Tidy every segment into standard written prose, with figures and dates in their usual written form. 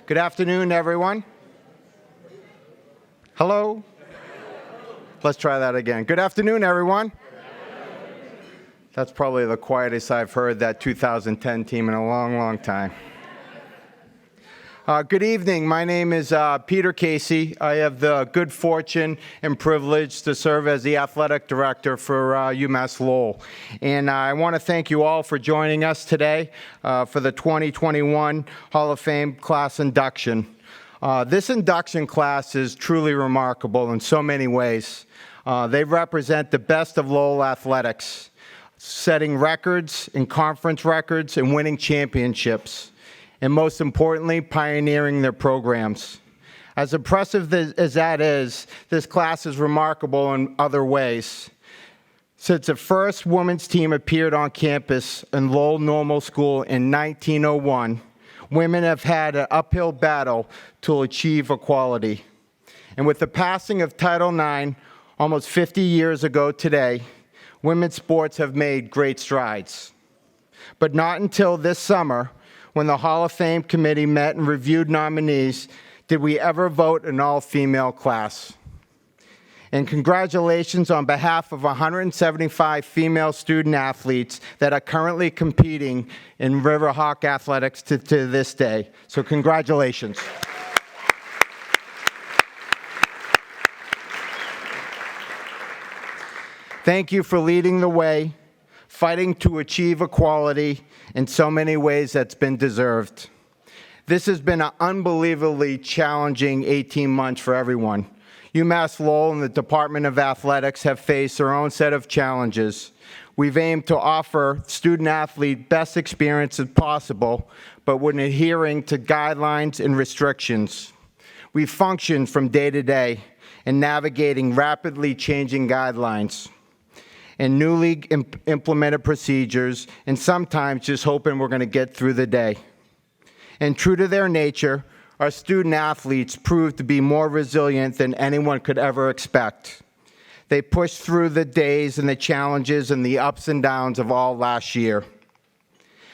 Good afternoon, everyone. Hello? Let's try that again. Good afternoon, everyone. That's probably the quietest I've heard that 2010 team in a long, long time. Good evening. My name is Peter Casey. I have the good fortune and privilege to serve as the athletic director for UMass Lowell. And I want to thank you all for joining us today for the 2021 Hall of Fame class induction. This induction class is truly remarkable in so many ways. They represent the best of Lowell athletics, setting records and conference records and winning championships, and most importantly, pioneering their programs. As impressive as that is, this class is remarkable in other ways. Since the first women's team appeared on campus in Lowell Normal School in 1901, women have had an uphill battle to achieve equality. And with the passing of Title IX almost 50 years ago today, women's sports have made great strides. But not until this summer, when the Hall of Fame committee met and reviewed nominees, did we ever vote an all-female class. And congratulations on behalf of 175 female student athletes that are currently competing in Riverhawk athletics to this day. So congratulations. Thank you for leading the way, fighting to achieve equality in so many ways that's been deserved. This has been an unbelievably challenging 18 months for everyone. UMass Lowell and the Department of Athletics have faced their own set of challenges. We've aimed to offer student-athlete best experiences possible, but when adhering to guidelines and restrictions. We've functioned from day to day in navigating rapidly changing guidelines and newly implemented procedures, and sometimes just hoping we're going to get through the day. And true to their nature, our student-athletes proved to be more resilient than anyone could ever expect. They pushed through the days and the challenges and the ups and downs of all last year.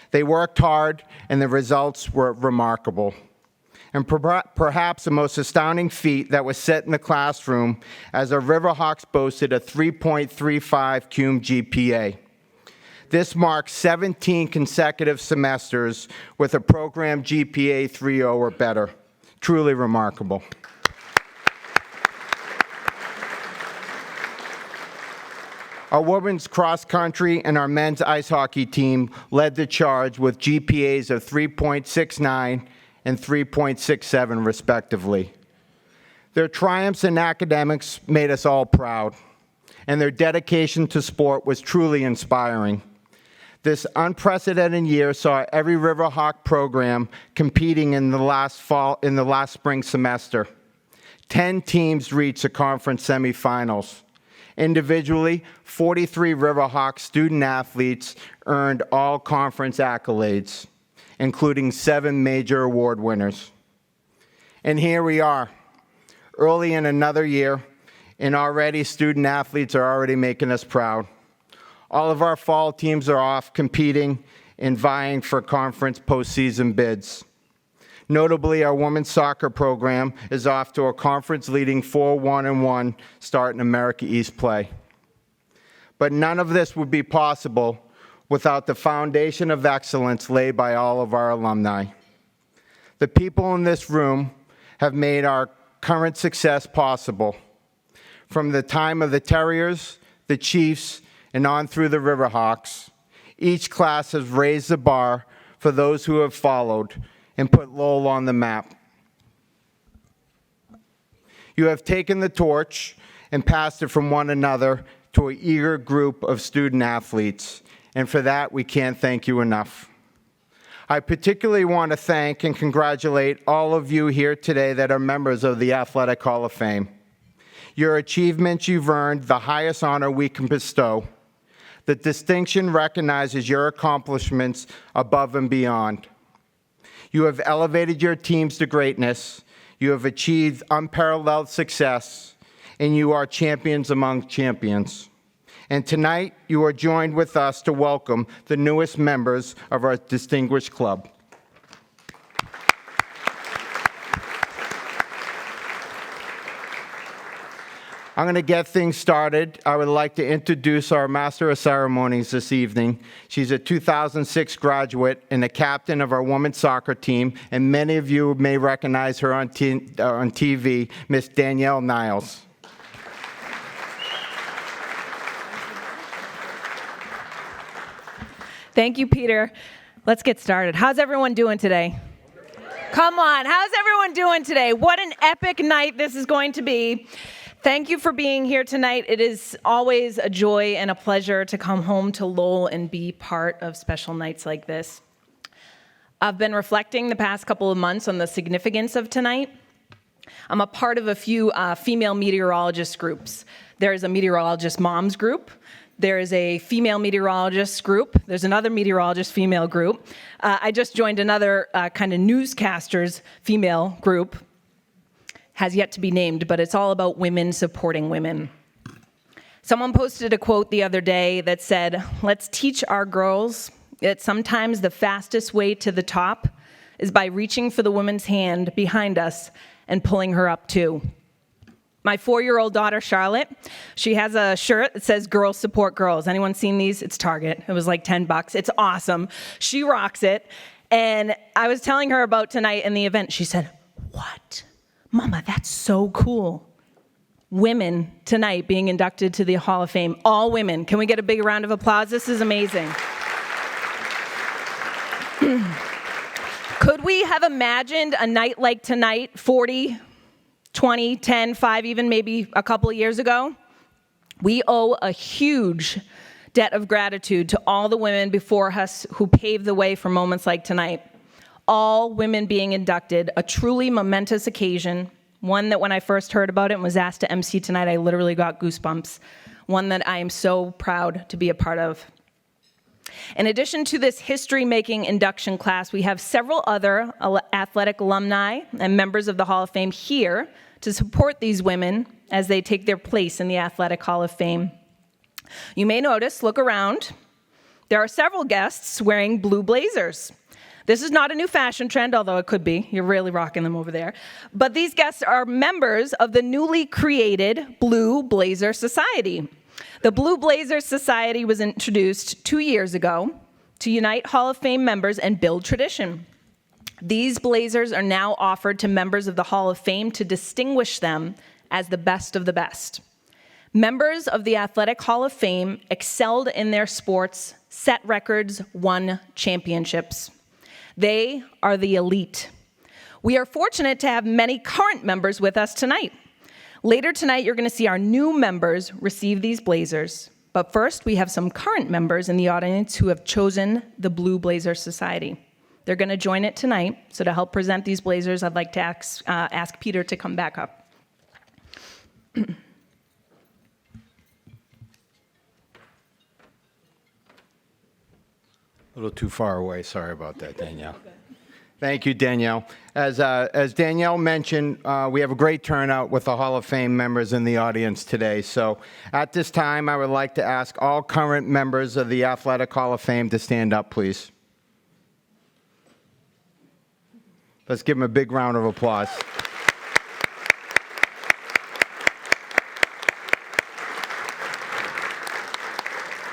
They worked hard, and the results were remarkable. And perhaps the most astounding feat that was set in the classroom as our Riverhawks boasted a 3.35 cum GPA. This marks 17 consecutive semesters with a program GPA 3.0 or better. Truly remarkable. Our women's cross country and our men's ice hockey team led the charge with GPAs of 3.69 and 3.67 respectively. Their triumphs in academics made us all proud, and their dedication to sport was truly inspiring. This unprecedented year saw every Riverhawk program competing in the last spring semester. 10 teams reached the conference semifinals. Individually, 43 Riverhawk student athletes earned all conference accolades, including 7 major award winners. And here we are, early in another year, and already student athletes are already making us proud. All of our fall teams are off competing and vying for conference postseason bids. Notably, our women's soccer program is off to a conference-leading 4-1-1 start in America East play. But none of this would be possible without the foundation of excellence laid by all of our alumni. The people in this room have made our current success possible. From the time of the Terriers, the Chiefs, and on through the Riverhawks, each class has raised the bar for those who have followed and put Lowell on the map. You have taken the torch and passed it from one another to an eager group of student athletes, and for that, we can't thank you enough. I particularly want to thank and congratulate all of you here today that are members of the Athletic Hall of Fame. Your achievements you've earned the highest honor we can bestow. The distinction recognizes your accomplishments above and beyond. You have elevated your teams to greatness. You have achieved unparalleled success, and you are champions among champions. And tonight, you are joined with us to welcome the newest members of our distinguished club. I'm going to get things started. I would like to introduce our Master of Ceremonies this evening. She's a 2006 graduate and the captain of our women's soccer team, and many of you may recognize her on TV, Miss Danielle Niles. Thank you, Peter. Let's get started. How's everyone doing today? Come on, how's everyone doing today? What an epic night this is going to be. Thank you for being here tonight. It is always a joy and a pleasure to come home to Lowell and be part of special nights like this. I've been reflecting the past couple of months on the significance of tonight. I'm a part of a few female meteorologist groups. There's a meteorologist moms group. There is a female meteorologist group. There's another meteorologist female group. I just joined another kind of newscasters female group. Has yet to be named, but it's all about women supporting women. Someone posted a quote the other day that said, "Let's teach our girls that sometimes the fastest way to the top is by reaching for the woman's hand behind us and pulling her up too." My 4-year-old daughter, Charlotte, she has a shirt that says "Girls Support Girls." Anyone seen these? It's Target. It was like $10. It's awesome. She rocks it. And I was telling her about tonight in the event. She said, "What? Mama, that's so cool." Women tonight being inducted to the Hall of Fame. All women. Can we get a big round of applause? This is amazing. Could we have imagined a night like tonight 40, 20, 10, 5, even maybe a couple of years ago? We owe a huge debt of gratitude to all the women before us who paved the way for moments like tonight. All women being inducted, a truly momentous occasion, one that when I first heard about it and was asked to MC tonight, I literally got goosebumps, one that I am so proud to be a part of. In addition to this history-making induction class, we have several other athletic alumni and members of the Hall of Fame here to support these women as they take their place in the Athletic Hall of Fame. You may notice, look around, there are several guests wearing blue blazers. This is not a new fashion trend, although it could be. You're really rocking them over there. But these guests are members of the newly created Blue Blazer Society. The Blue Blazer Society was introduced 2 years ago to unite Hall of Fame members and build tradition. These blazers are now offered to members of the Hall of Fame to distinguish them as the best of the best. Members of the Athletic Hall of Fame excelled in their sports, set records, won championships. They are the elite. We are fortunate to have many current members with us tonight. Later tonight, you're going to see our new members receive these blazers. But first, we have some current members in the audience who have chosen the Blue Blazer Society. They're going to join it tonight. So to help present these blazers, I'd like to ask Peter to come back up. A little too far away. Sorry about that, Danielle. Thank you, Danielle. As Danielle mentioned, we have a great turnout with the Hall of Fame members in the audience today. So at this time, I would like to ask all current members of the Athletic Hall of Fame to stand up, please. Let's give them a big round of applause.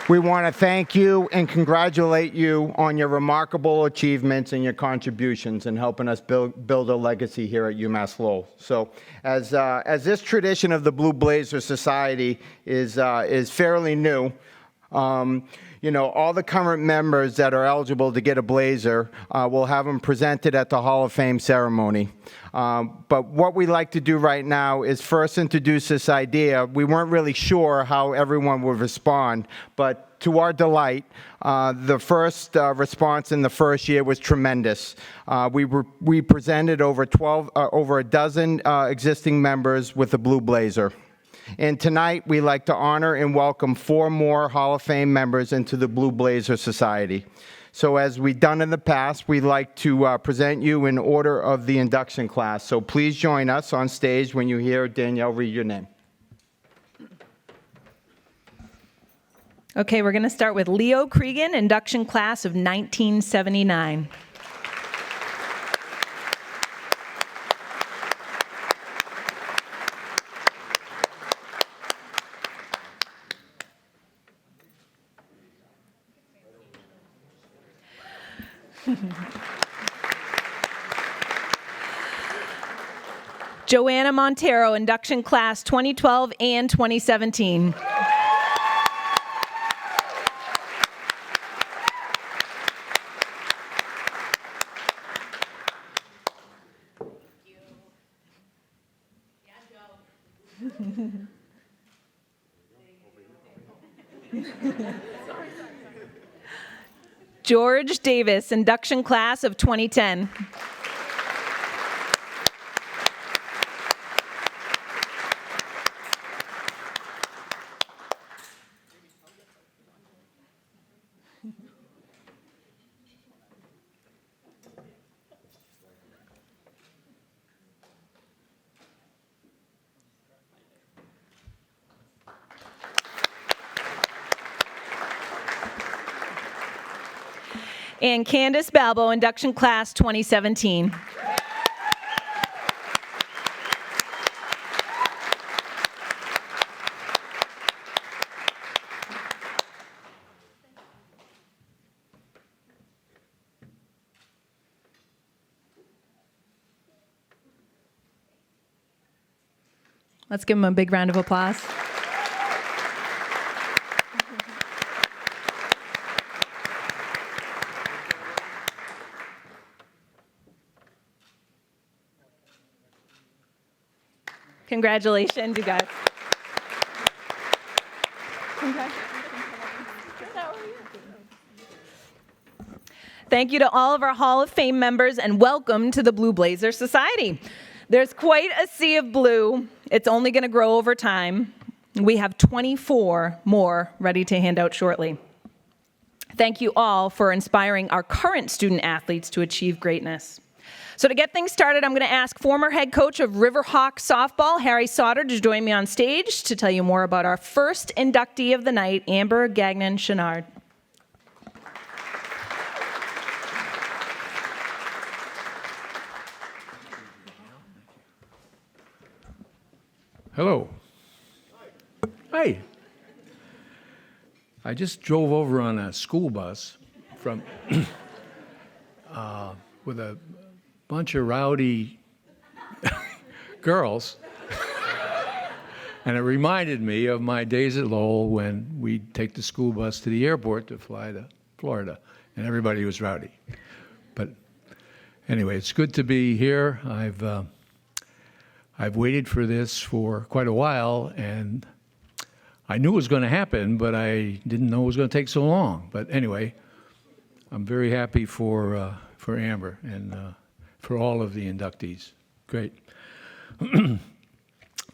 We want to thank you and congratulate you on your remarkable achievements and your contributions in helping us build a legacy here at UMass Lowell. So as this tradition of the Blue Blazer Society is fairly new, all the current members that are eligible to get a blazer, we'll have them presented at the Hall of Fame ceremony. But what we like to do right now is first introduce this idea. We weren't really sure how everyone would respond, but to our delight, the first response in the first year was tremendous. We presented over a dozen existing members with a blue blazer. And tonight, we like to honor and welcome 4 more Hall of Fame members into the Blue Blazer Society. So as we've done in the past, we'd like to present you in order of the induction class. So please join us on stage when you hear Danielle read your name. Okay, we're going to start with Leo Cregan, induction class of 1979. Joanna Montero, induction class 2012 and 2017. George Davis, induction class of 2010. And Candace Balbo, induction class 2017. Let's give them a big round of applause. Congratulations, you guys. Thank you to all of our Hall of Fame members, and welcome to the Blue Blazer Society. There's quite a sea of blue. It's only going to grow over time. We have 24 more ready to hand out shortly. Thank you all for inspiring our current student athletes to achieve greatness. So to get things started, I'm going to ask former head coach of Riverhawk softball, Harry Sauter, to join me on stage to tell you more about our first inductee of the night, Amber Gagnon-Chenard. Hello. Hi. I just drove over on a school bus from with a bunch of rowdy girls, and it reminded me of my days at Lowell when we'd take the school bus to the airport to fly to Florida, and everybody was rowdy. But anyway, it's good to be here. I've waited for this for quite a while, and I knew it was going to happen, but I didn't know it was going to take so long. But anyway, I'm very happy for Amber and for all of the inductees. Great.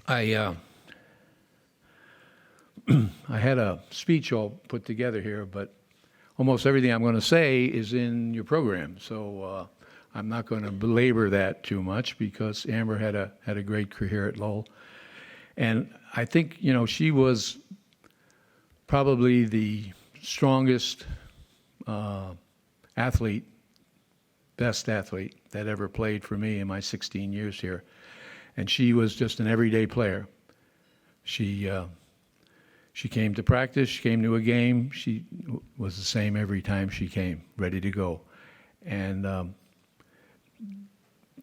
I had a speech all put together here, but almost everything I'm going to say is in your program, so I'm not going to belabor that too much because Amber had a great career at Lowell. And I think, she was probably the strongest athlete, best athlete that ever played for me in my 16 years here. And she was just an everyday player. She came to practice, she came to a game, she was the same every time she came, ready to go. And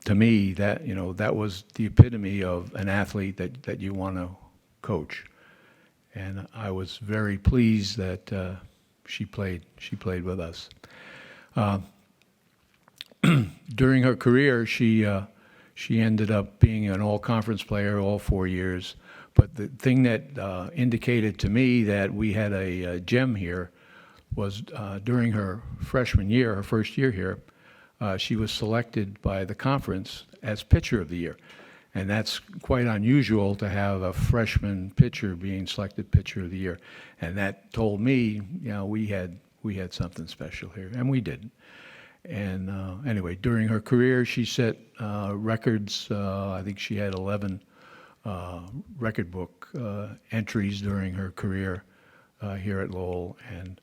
to me, that was the epitome of an athlete that you want to coach. And I was very pleased that she played with us. During her career, she ended up being an all-conference player all 4 years. But the thing that indicated to me that we had a gem here was during her freshman year, her first year here, she was selected by the conference as pitcher of the year. And that's quite unusual to have a freshman pitcher being selected pitcher of the year. And that told me, we had something special here, and we did. And anyway, during her career, she set records. I think she had 11 record book entries during her career here at Lowell. And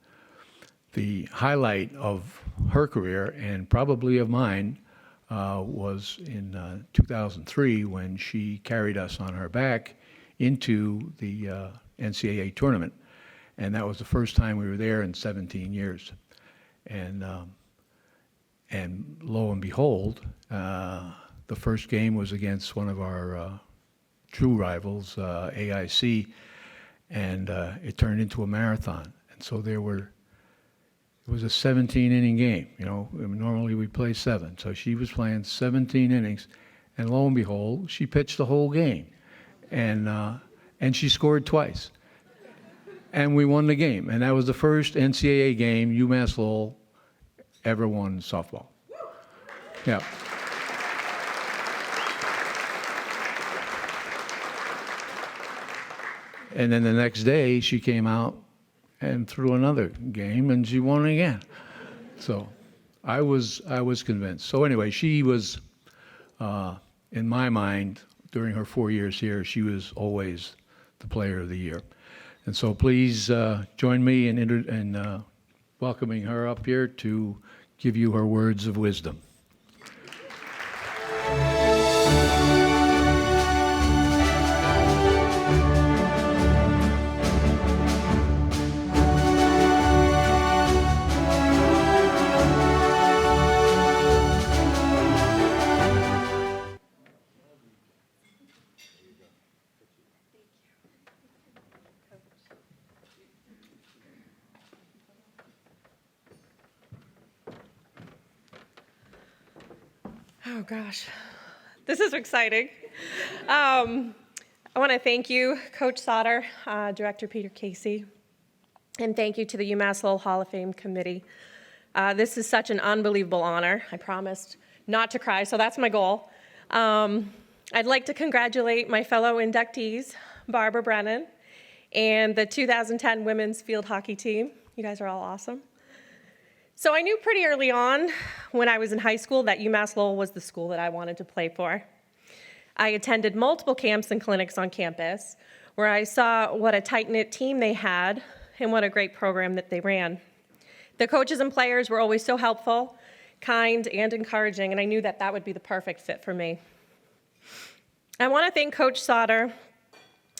the highlight of her career, and probably of mine, was in 2003 when she carried us on her back into the NCAA tournament. And that was the first time we were there in 17 years. And lo and behold, the first game was against one of our true rivals, AIC, and it turned into a marathon. And so it was a 17-inning game. You know, normally we play 7. So she was playing 17 innings, and lo and behold, she pitched the whole game, and she scored twice, and we won the game. And that was the first NCAA game UMass Lowell ever won softball. Yeah. And then the next day, she came out and threw another game, and she won again. So I was convinced. So anyway, she was, in my mind, during her 4 years here, she was always the player of the year. And so please join me in welcoming her up here to give you her words of wisdom. Oh gosh, this is exciting. I want to thank you, Coach Sauter, Director Peter Casey, and thank you to the UMass Lowell Hall of Fame Committee. This is such an unbelievable honor. I promised not to cry, so that's my goal. I'd like to congratulate my fellow inductees, Barbara Brennan, and the 2010 women's field hockey team. You guys are all awesome. So I knew pretty early on when I was in high school that UMass Lowell was the school that I wanted to play for. I attended multiple camps and clinics on campus where I saw what a tight-knit team they had and what a great program that they ran. The coaches and players were always so helpful, kind, and encouraging, and I knew that that would be the perfect fit for me. I want to thank Coach Sauter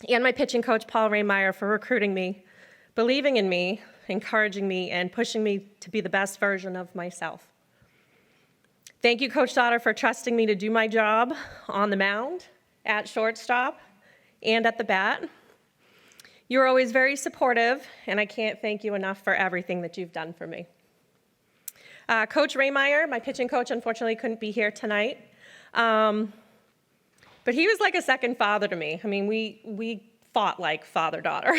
and my pitching coach, Paul Raymeyer, for recruiting me, believing in me, encouraging me, and pushing me to be the best version of myself. Thank you, Coach Sauter, for trusting me to do my job on the mound, at shortstop, and at the bat. You're always very supportive, and I can't thank you enough for everything that you've done for me. Coach Raymeyer, my pitching coach, unfortunately couldn't be here tonight, but he was like a second father to me. I mean, we fought like father-daughter.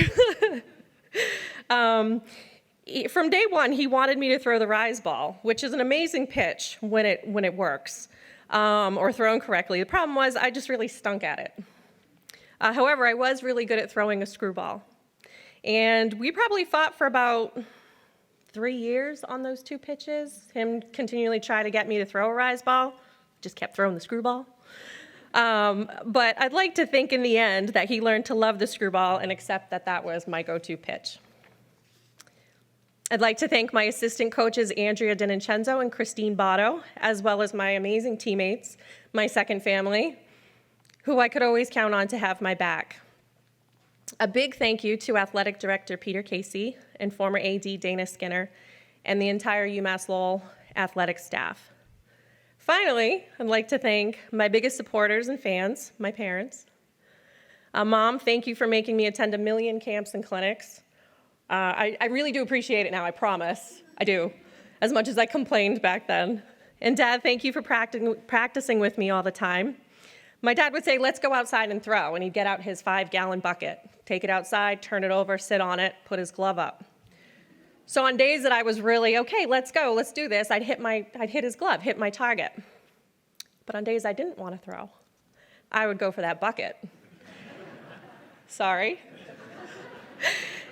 From day one, he wanted me to throw the rise ball, which is an amazing pitch when it works, or thrown correctly. The problem was I just really stunk at it. However, I was really good at throwing a screwball. And we probably fought for about 3 years on those 2 pitches. Him continually trying to get me to throw a rise ball, just kept throwing the screwball. But I'd like to think in the end that he learned to love the screwball and accept that that was my go-to pitch. I'd like to thank my assistant coaches, Andrea DiNincenzo and Christine Botto, as well as my amazing teammates, my second family, who I could always count on to have my back. A big thank you to Athletic Director Peter Casey and former AD Dana Skinner and the entire UMass Lowell athletic staff. Finally, I'd like to thank my biggest supporters and fans, my parents. Mom, thank you for making me attend 1 million camps and clinics. I really do appreciate it now, I promise. I do, as much as I complained back then. And Dad, thank you for practicing with me all the time. My dad would say, let's go outside and throw, and he'd get out his 5-gallon bucket, take it outside, turn it over, sit on it, put his glove up. So on days that I was really, okay, let's go, let's do this, I'd hit his glove, hit my target. But on days I didn't want to throw, I would go for that bucket. Sorry.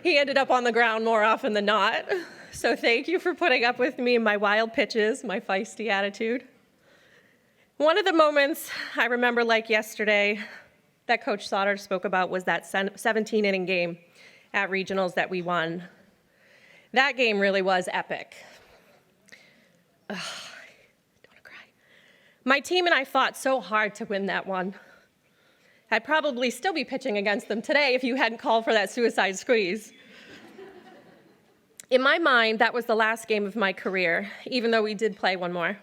He ended up on the ground more often than not. So thank you for putting up with me and my wild pitches, my feisty attitude. One of the moments I remember like yesterday that Coach Sauter spoke about was that 17-inning game at regionals that we won. That game really was epic. Ugh, don't wanna cry. My team and I fought so hard to win that one. I'd probably still be pitching against them today if you hadn't called for that suicide squeeze. In my mind, that was the last game of my career, even though we did play one more.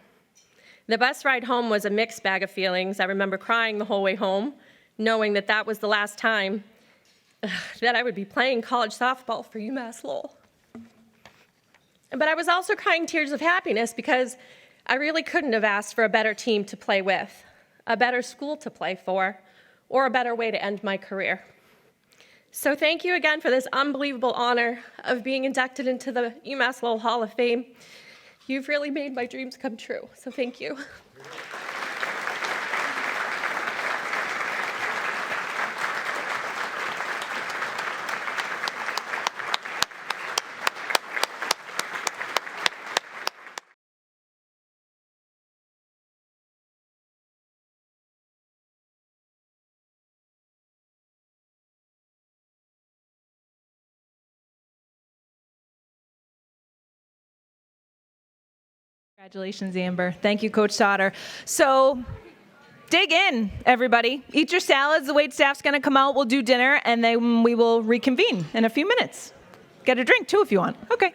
The bus ride home was a mixed bag of feelings. I remember crying the whole way home, knowing that that was the last time that I would be playing college softball for UMass Lowell. But I was also crying tears of happiness because I really couldn't have asked for a better team to play with, a better school to play for, or a better way to end my career. So thank you again for this unbelievable honor of being inducted into the UMass Lowell Hall of Fame. You've really made my dreams come true, so thank you. Congratulations, Amber. Thank you, Coach Sauter. So dig in, everybody. Eat your salads. The wait staff's going to come out. We'll do dinner, and then we will reconvene in a few minutes. Get a drink, too, if you want. Okay.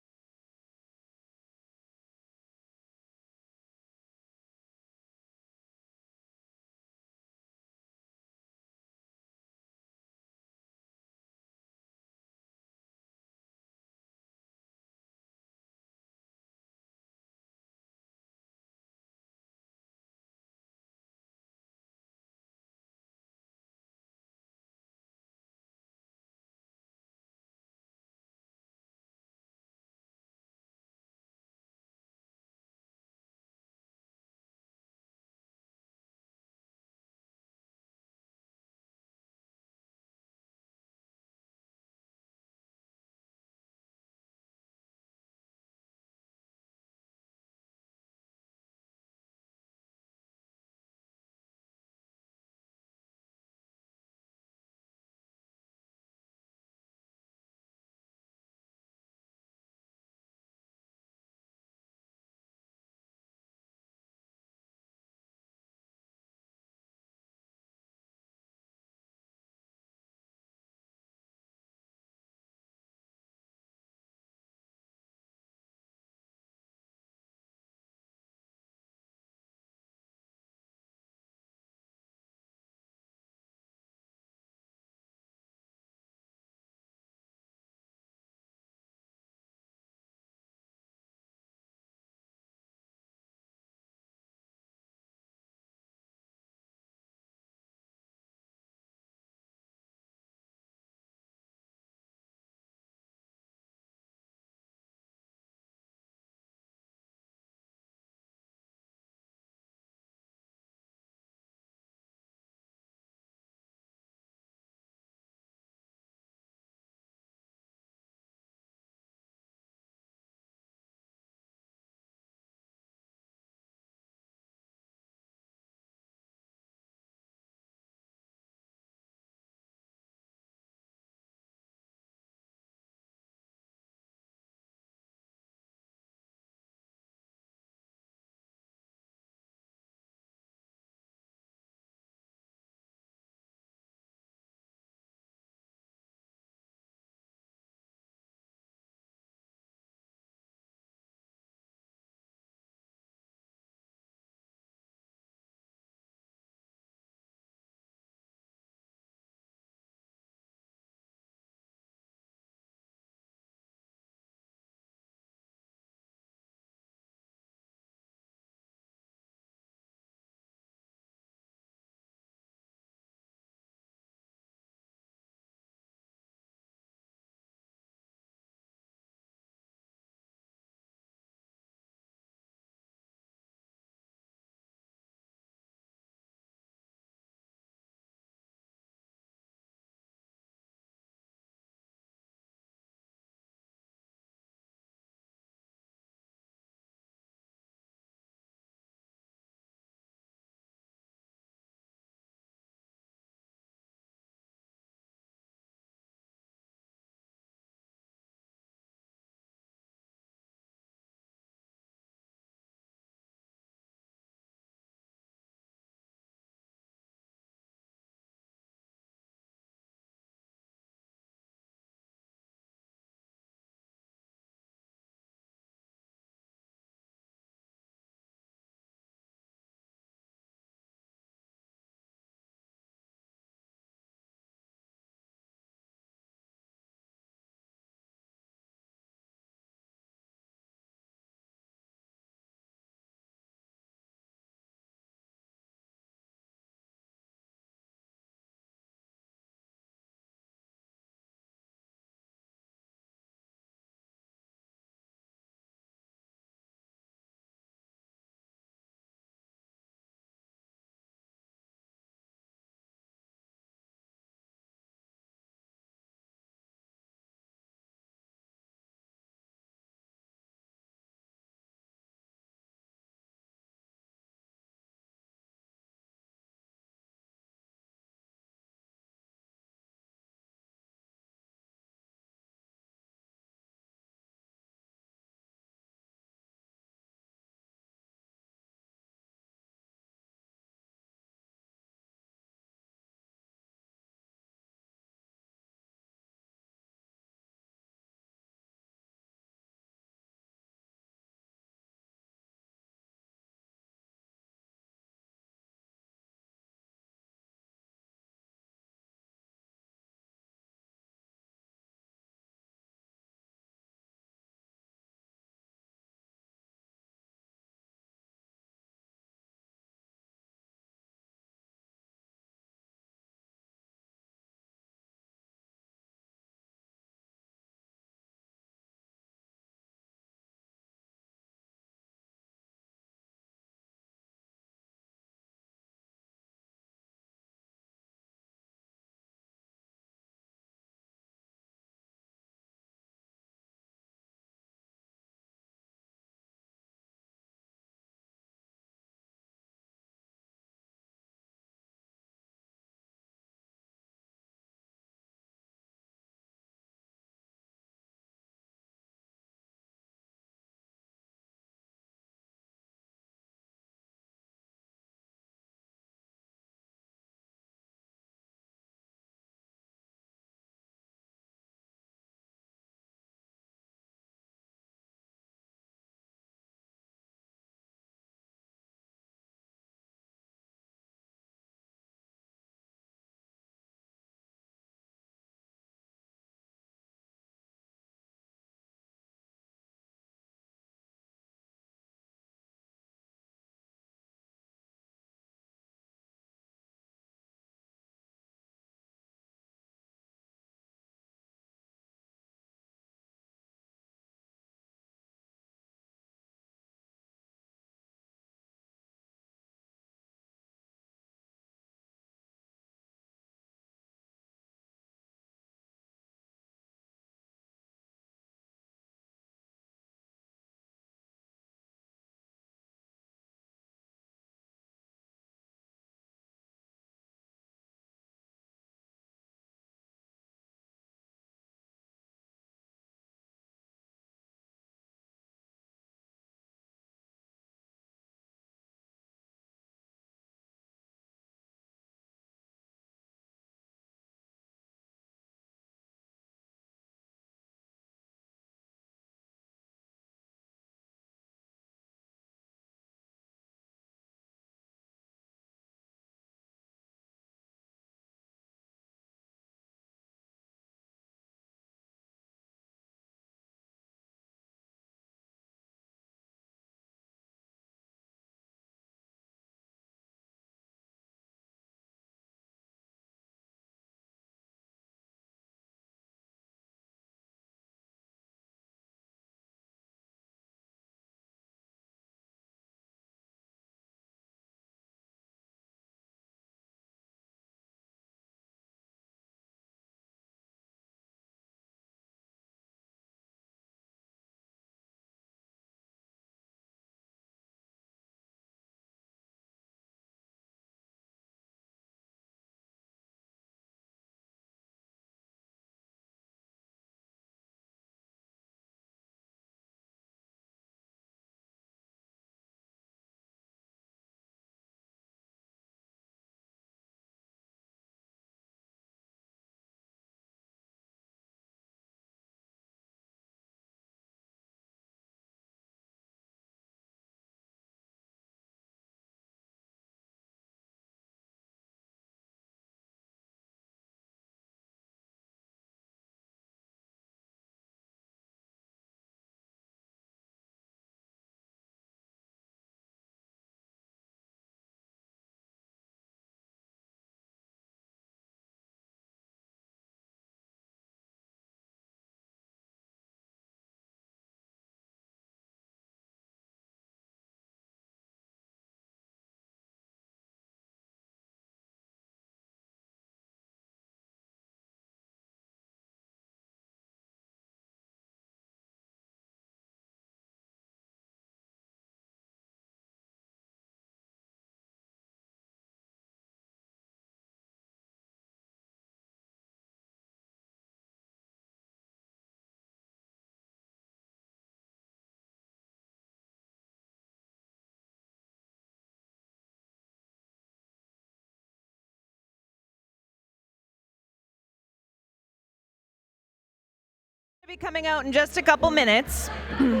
Be coming out in just a couple minutes. I'm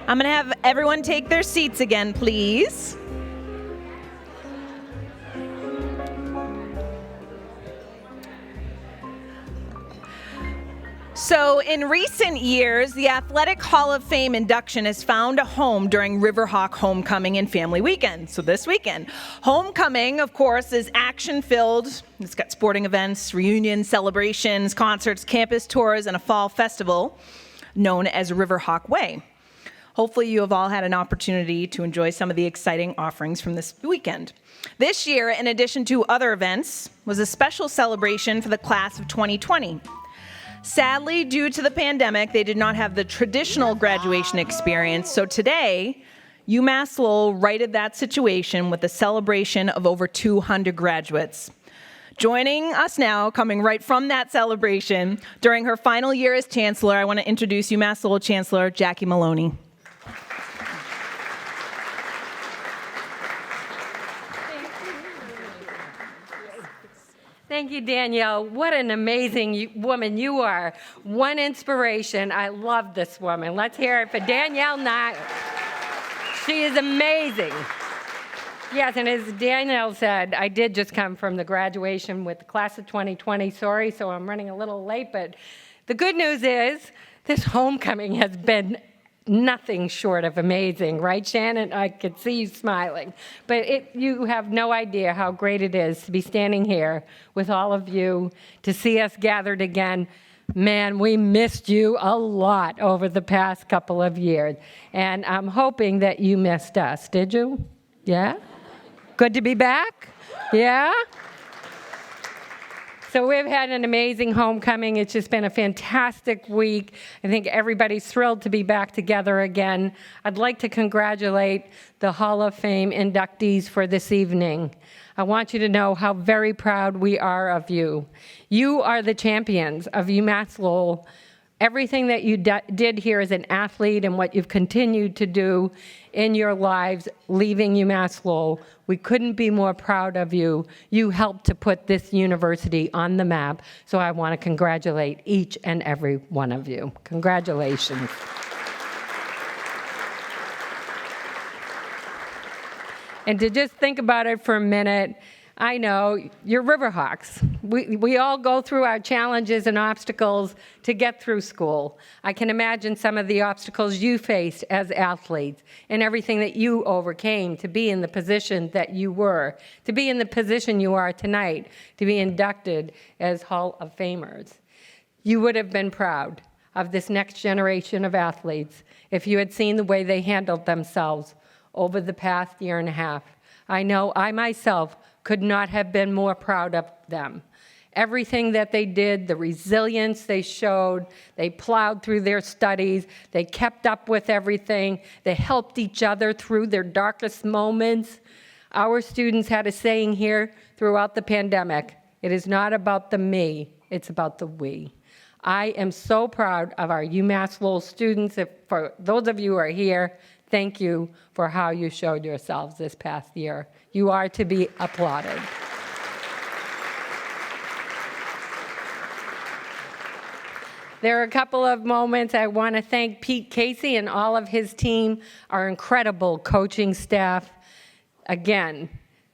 going to have everyone take their seats again, please. So, in recent years, the Athletic Hall of Fame induction has found a home during Riverhawk Homecoming and Family Weekend. So, this weekend, Homecoming, of course, is action-filled. It's got sporting events, reunions, celebrations, concerts, campus tours, and a fall festival known as Riverhawk Way. Hopefully, you have all had an opportunity to enjoy some of the exciting offerings from this weekend. This year, in addition to other events, was a special celebration for the class of 2020. Sadly, due to the pandemic, they did not have the traditional graduation experience. So today, UMass Lowell righted that situation with a celebration of over 200 graduates. Joining us now, coming right from that celebration, during her final year as chancellor, I want to introduce UMass Lowell Chancellor Jackie Maloney. Thank you, Danielle. What an amazing woman you are. One inspiration. I love this woman. Let's hear it for Danielle Nye. She is amazing. Yes, and as Danielle said, I did just come from the graduation with the class of 2020. Sorry, so I'm running a little late, but the good news is this homecoming has been nothing short of amazing, right, Shannon? I could see you smiling. But you have no idea how great it is to be standing here with all of you, to see us gathered again. Man, we missed you a lot over the past couple of years. And I'm hoping that you missed us. Did you? Yeah? Good to be back? Yeah? So we've had an amazing homecoming. It's just been a fantastic week. I think everybody's thrilled to be back together again. I'd like to congratulate the Hall of Fame inductees for this evening. I want you to know how very proud we are of you. You are the champions of UMass Lowell. Everything that you did here as an athlete and what you've continued to do in your lives leaving UMass Lowell, we couldn't be more proud of you. You helped to put this university on the map, so I want to congratulate each and every one of you. Congratulations. And to just think about it for a minute, I know you're Riverhawks. We all go through our challenges and obstacles to get through school. I can imagine some of the obstacles you faced as athletes and everything that you overcame to be in the position that you were, to be in the position you are tonight, to be inducted as Hall of Famers. You would have been proud of this next generation of athletes if you had seen the way they handled themselves over the past year and a half. I know I myself could not have been more proud of them. Everything that they did, the resilience they showed, they plowed through their studies, they kept up with everything, they helped each other through their darkest moments. Our students had a saying here throughout the pandemic, it is not about the me, it's about the we. I am so proud of our UMass Lowell students. For those of you who are here, thank you for how you showed yourselves this past year. You are to be applauded. There are a couple of moments I want to thank Pete Casey and all of his team, our incredible coaching staff. Again,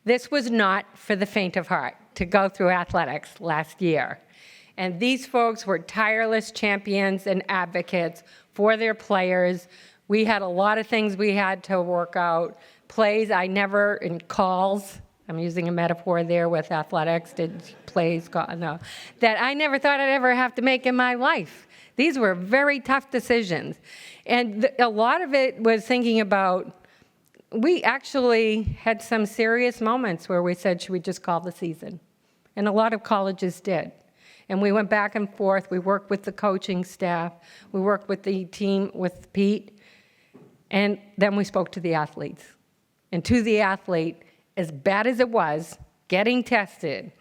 this was not for the faint of heart to go through athletics last year. And these folks were tireless champions and advocates for their players. We had a lot of things we had to work out. Plays in calls, I'm using a metaphor there with athletics, that I never thought I'd ever have to make in my life. These were very tough decisions. And a lot of it was thinking about, we actually had some serious moments where we said, should we just call the season? And a lot of colleges did. And we went back and forth. We worked with the coaching staff. We worked with the team, with Pete. And then we spoke to the athletes. And to the athlete, as bad as it was, getting tested,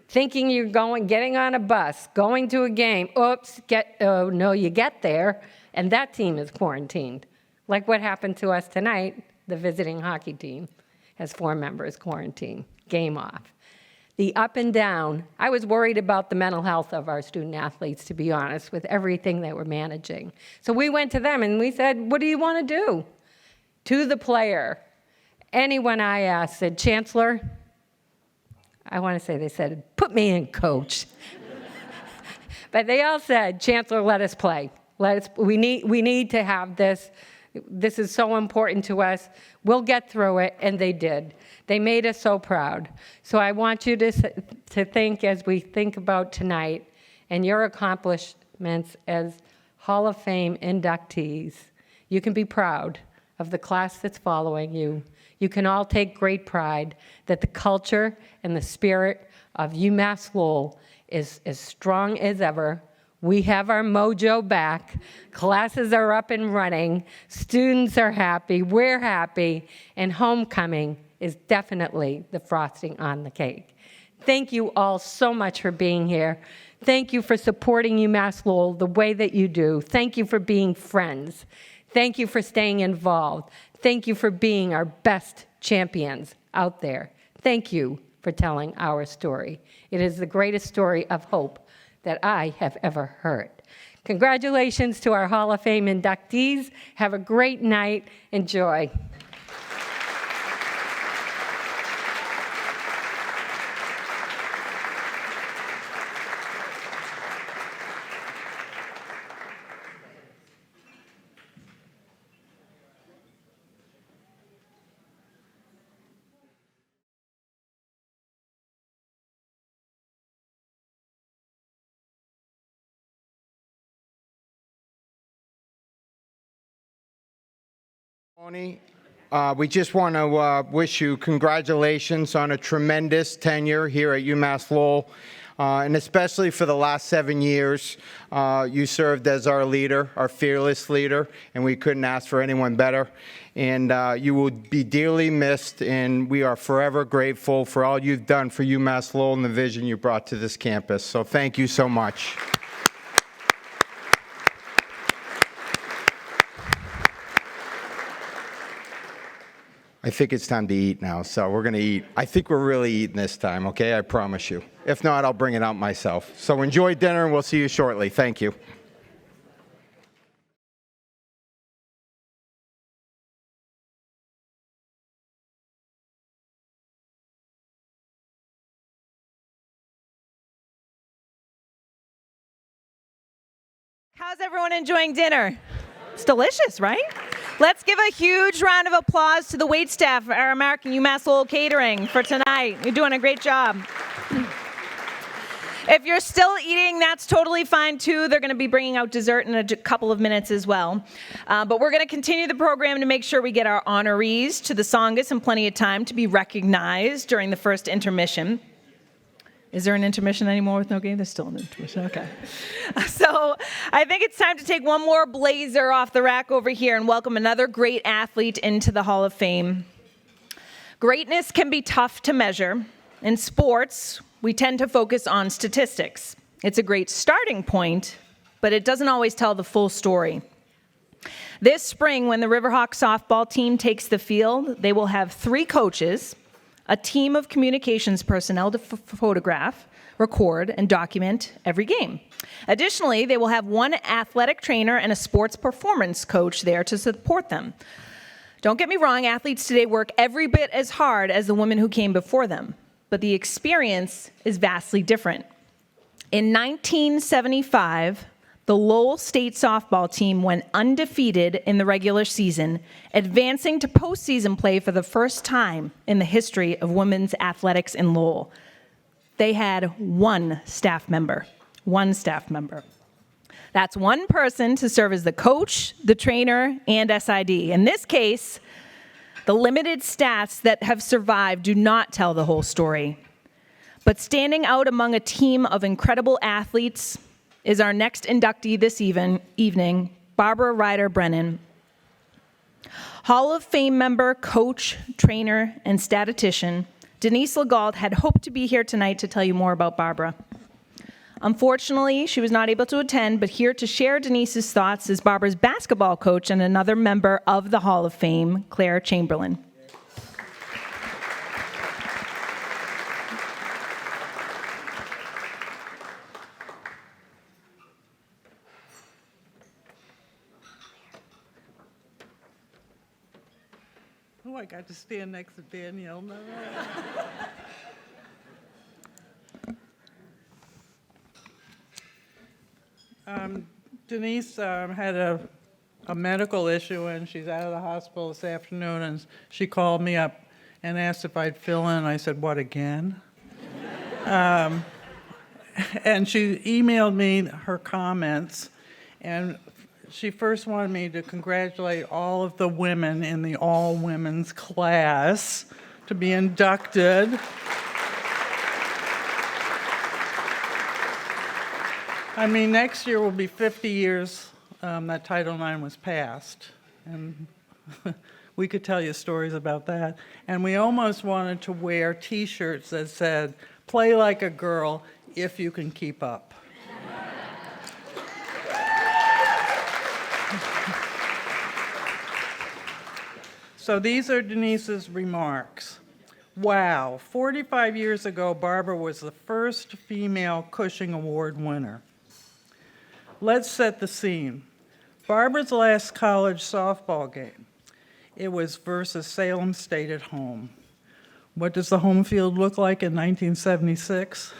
thinking you're getting on a bus, going to a game, you get there, and that team is quarantined. Like what happened to us tonight, the visiting hockey team has 4 members quarantined, game off. the up and down. I was worried about the mental health of our student athletes, to be honest, with everything that we're managing. So we went to them and we said, what do you want to do? To the player. Anyone I asked said, Chancellor, I want to say they said, put me in, coach. But they all said, Chancellor, let us play. We need to have this. This is so important to us. We'll get through it, and they did. They made us so proud. So I want you to think, as we think about tonight and your accomplishments as Hall of Fame inductees, you can be proud of the class that's following you. You can all take great pride that the culture and the spirit of UMass Lowell is as strong as ever. We have our mojo back. Classes are up and running. Students are happy. We're happy. And homecoming is definitely the frosting on the cake. Thank you all so much for being here. Thank you for supporting UMass Lowell the way that you do. Thank you for being friends. Thank you for staying involved. Thank you for being our best champions out there. Thank you for telling our story. It is the greatest story of hope that I have ever heard. Congratulations to our Hall of Fame inductees. Have a great night. Enjoy. Tony, we just want to wish you congratulations on a tremendous tenure here at UMass Lowell, and especially for the last 7 years. You served as our leader, our fearless leader, and we couldn't ask for anyone better. And you will be dearly missed, and we are forever grateful for all you've done for UMass Lowell and the vision you brought to this campus. So thank you so much. I think it's time to eat now, so we're going to eat. I think we're really eating this time, okay? I promise you. If not, I'll bring it out myself. So enjoy dinner, and we'll see you shortly. Thank you. How's everyone enjoying dinner? It's delicious, right? Let's give a huge round of applause to the waitstaff, our American UMass Lowell Catering for tonight. You're doing a great job. If you're still eating, that's totally fine too. They're going to be bringing out dessert in a couple of minutes as well. But we're going to continue the program to make sure we get our honorees to the Songus in plenty of time to be recognized during the first intermission. Is there an intermission anymore with no game? There's still an intermission, okay. So I think it's time to take one more blazer off the rack over here and welcome another great athlete into the Hall of Fame. Greatness can be tough to measure. In sports, we tend to focus on statistics. It's a great starting point, but it doesn't always tell the full story. This spring, when the Riverhawk softball team takes the field, they will have 3 coaches, a team of communications personnel to photograph, record, and document every game. Additionally, they will have 1 athletic trainer and a sports performance coach there to support them. Don't get me wrong, athletes today work every bit as hard as the women who came before them, but the experience is vastly different. In 1975, the Lowell State softball team went undefeated in the regular season, advancing to postseason play for the first time in the history of women's athletics in Lowell. They had 1 staff member. 1 staff member. That's 1 person to serve as the coach, the trainer, and SID. In this case, the limited stats that have survived do not tell the whole story. But standing out among a team of incredible athletes is our next inductee this evening, Barbara Ryder-Brennan. Hall of Fame member, coach, trainer, and statistician, Denise Legault had hoped to be here tonight to tell you more about Barbara. Unfortunately, she was not able to attend, but here to share Denise's thoughts is Barbara's basketball coach and another member of the Hall of Fame, Claire Chamberlain. Oh, I got to stand next to Danielle. No. Denise had a medical issue, and she's out of the hospital this afternoon, and she called me up and asked if I'd fill in. I said, what, again? And she emailed me her comments, and she first wanted me to congratulate all of the women in the all-women's class to be inducted. I mean, next year will be 50 years that Title IX was passed, and we could tell you stories about that. And we almost wanted to wear T-shirts that said, "Play like a girl if you can keep up." So these are Denise's remarks. Wow, 45 years ago, Barbara was the first female Cushing Award winner. Let's set the scene. Barbara's last college softball game. It was versus Salem State at home. What does the home field look like in 1976?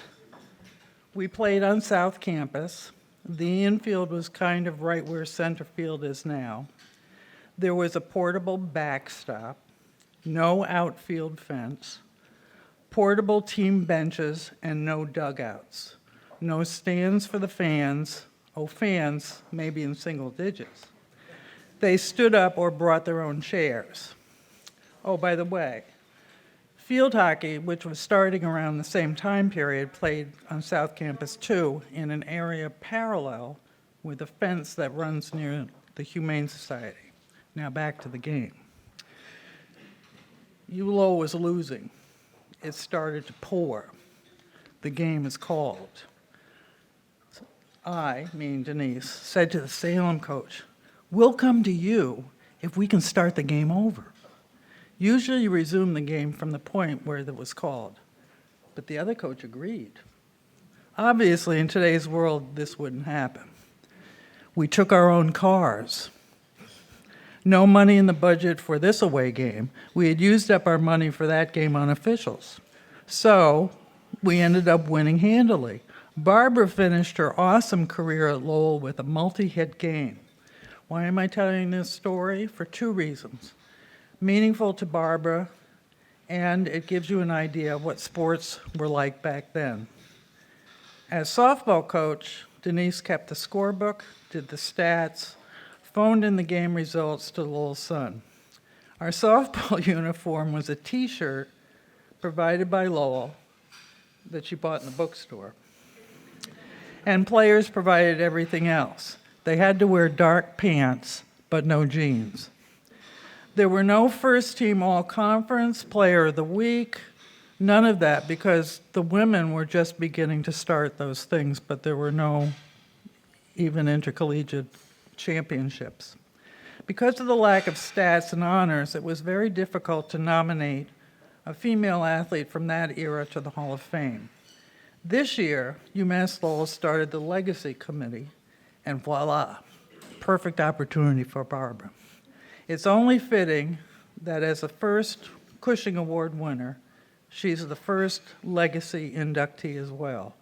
We played on South Campus. The infield was kind of right where center field is now. There was a portable backstop, no outfield fence, portable team benches, and no dugouts. No stands for the fans. Oh, fans, maybe in single digits. They stood up or brought their own chairs. Oh, by the way, field hockey, which was starting around the same time period, played on South Campus too, in an area parallel with a fence that runs near the Humane Society. Now back to the game. ULO was losing. It started to pour. The game is called. I, meaning Denise, said to the Salem coach, "We'll come to you if we can start the game over." Usually you resume the game from the point where it was called, but the other coach agreed. Obviously, in today's world, this wouldn't happen. We took our own cars. No money in the budget for this away game. We had used up our money for that game on officials. So we ended up winning handily. Barbara finished her awesome career at Lowell with a multi-hit game. Why am I telling this story? For two reasons. Meaningful to Barbara, and it gives you an idea of what sports were like back then. As softball coach, Denise kept the scorebook, did the stats, phoned in the game results to the Lowell Sun. Our softball uniform was a T-shirt provided by Lowell that she bought in the bookstore. And players provided everything else. They had to wear dark pants, but no jeans. There were no first-team all-conference, player of the week, none of that, because the women were just beginning to start those things, but there were no even intercollegiate championships. Because of the lack of stats and honors, it was very difficult to nominate a female athlete from that era to the Hall of Fame. This year, UMass Lowell started the Legacy Committee, and voila, perfect opportunity for Barbara. It's only fitting that as the first Cushing Award winner, she's the first Legacy inductee as well.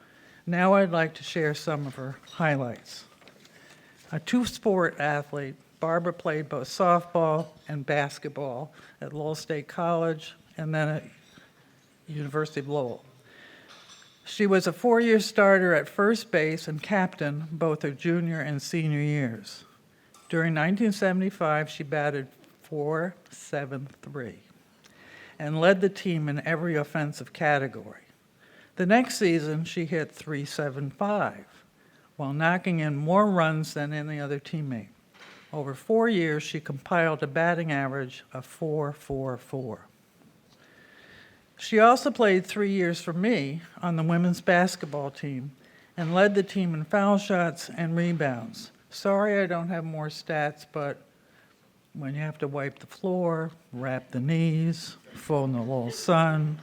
Now I'd like to share some of her highlights. A two-sport athlete, Barbara played both softball and basketball at Lowell State College and then at University of Lowell. She was a four-year starter at first base and captain both her junior and senior years. During 1975, she batted .473 and led the team in every offensive category. The next season, she hit .375 while knocking in more runs than any other teammate. Over 4 years, she compiled a batting average of .444. She also played 3 years for me on the women's basketball team and led the team in foul shots and rebounds. Sorry I don't have more stats, but when you have to wipe the floor, wrap the knees, phone the Lowell Sun.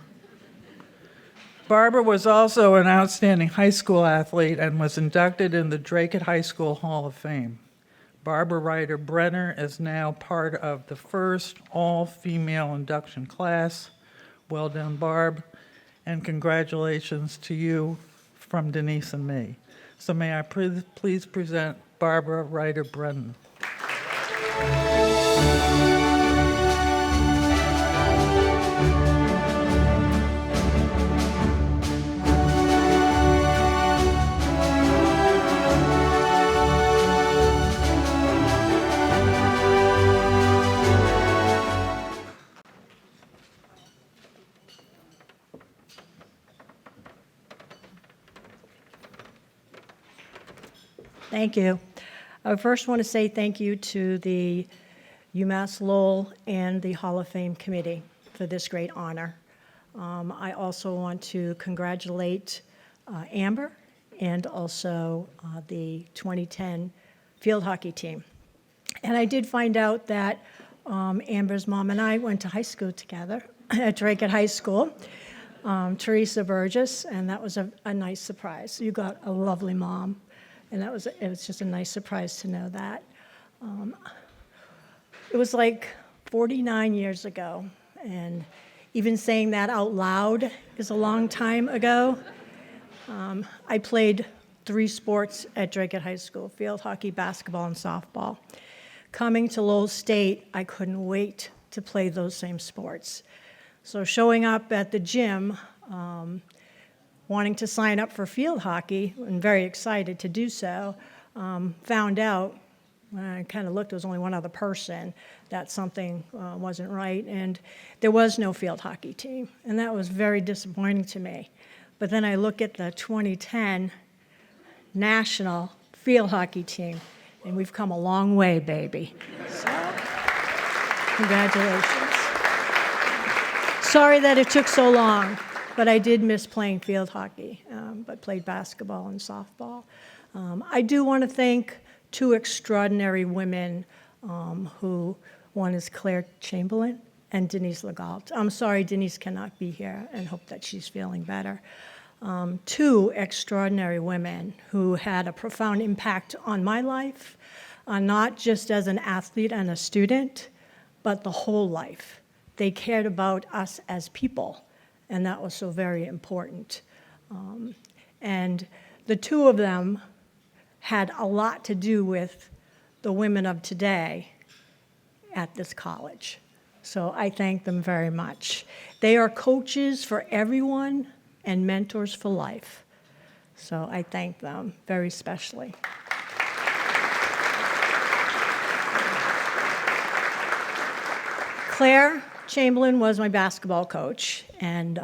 Barbara was also an outstanding high school athlete and was inducted in the Drake High School Hall of Fame. Barbara Ryder Brenner is now part of the first all-female induction class. Well done, Barb, and congratulations to you from Denise and me. So may I please present Barbara Ryder Brennan. Thank you. I first want to say thank you to the UMass Lowell and the Hall of Fame Committee for this great honor. I also want to congratulate Amber and also the 2010 field hockey team. And I did find out that Amber's mom and I went to high school together at Drake High School, Teresa Burgess, and that was a nice surprise. You got a lovely mom. And it was just a nice surprise to know that. It was like 49 years ago, and even saying that out loud is a long time ago. I played 3 sports at Drake High School: field hockey, basketball, and softball. Coming to Lowell State, I couldn't wait to play those same sports. So showing up at the gym, wanting to sign up for field hockey, and very excited to do so, found out, when I kind of looked, there was only one other person, that something wasn't right, and there was no field hockey team, and that was very disappointing to me. But then I look at the 2010 national field hockey team, and we've come a long way, baby. So, congratulations. Sorry that it took so long. But I did miss playing field hockey, but played basketball and softball. I do want to thank 2 extraordinary women who, one is Claire Chamberlain and Denise Legault. I'm sorry Denise cannot be here, and hope that she's feeling better. 2 extraordinary women who had a profound impact on my life, not just as an athlete and a student, but the whole life. They cared about us as people. And that was so very important. And the 2 of them had a lot to do with the women of today at this college. So I thank them very much. They are coaches for everyone and mentors for life. So I thank them very specially. Claire Chamberlain was my basketball coach, and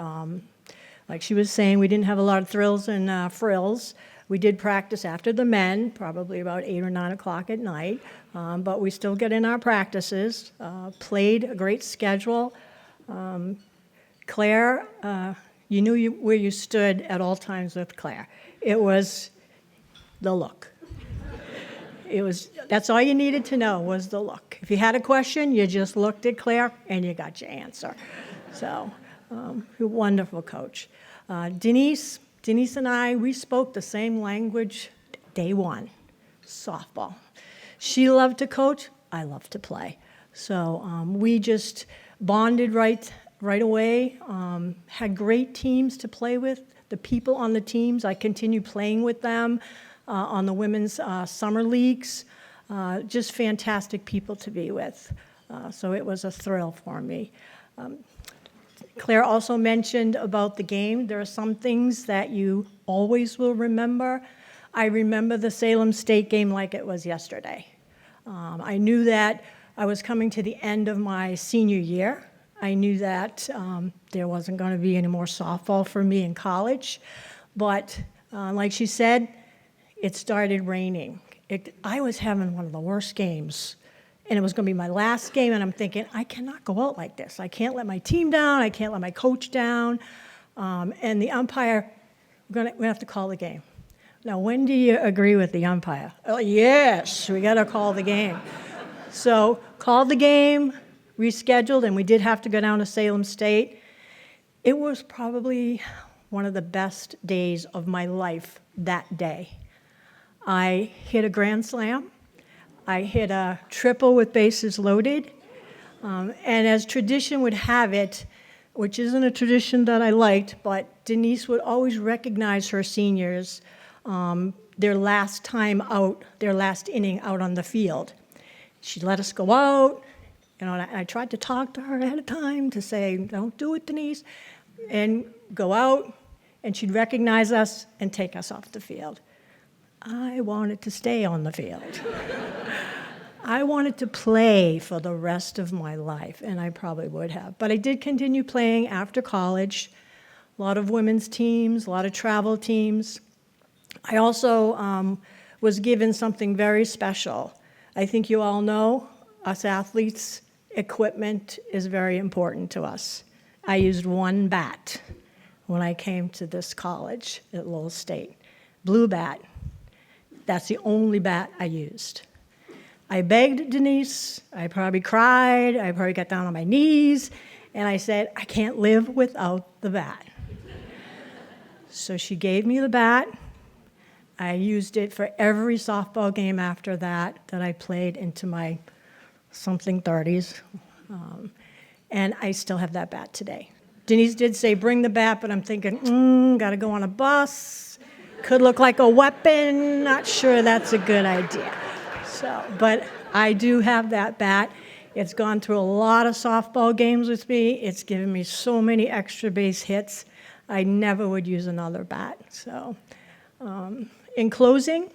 like she was saying, we didn't have a lot of thrills and frills. We did practice after the men, probably about 8 or 9 o'clock at night, but we still get in our practices, played a great schedule. Claire, you knew where you stood at all times with Claire. It was the look. That's all you needed to know was the look. If you had a question, you just looked at Claire and you got your answer. So, a wonderful coach. Denise and I, we spoke the same language day one, softball. She loved to coach, I loved to play. So we just bonded right away, had great teams to play with. The people on the teams, I continued playing with them on the women's summer leagues. Just fantastic people to be with. So it was a thrill for me. Claire also mentioned about the game. There are some things that you always will remember. I remember the Salem State game like it was yesterday. I knew that I was coming to the end of my senior year. I knew that there wasn't going to be any more softball for me in college. But like she said, it started raining. I was having one of the worst games, and it was going to be my last game, and I'm thinking, I cannot go out like this. I can't let my team down. I can't let my coach down. And the umpire, we're going to have to call the game. Now, when do you agree with the umpire? Oh, yes, we got to call the game. So called the game, rescheduled, and we did have to go down to Salem State. It was probably one of the best days of my life that day. I hit a grand slam. I hit a triple with bases loaded. And as tradition would have it, which isn't a tradition that I liked, but Denise would always recognize her seniors, their last time out, their last inning out on the field. She'd let us go out, and I tried to talk to her ahead of time to say, don't do it, Denise, and go out, and she'd recognize us and take us off the field. I wanted to stay on the field. I wanted to play for the rest of my life, and I probably would have. But I did continue playing after college, a lot of women's teams, a lot of travel teams. I also was given something very special. I think you all know, us athletes, equipment is very important to us. I used one bat when I came to this college at Lowell State. Blue bat. That's the only bat I used. I begged Denise, I probably cried, I probably got down on my knees, and I said, I can't live without the bat. So she gave me the bat. I used it for every softball game after that I played into my something 30s. And I still have that bat today. Denise did say, bring the bat, but I'm thinking, gotta go on a bus. Could look like a weapon. Not sure that's a good idea. But I do have that bat. It's gone through a lot of softball games with me. It's given me so many extra base hits. I never would use another bat. So in closing,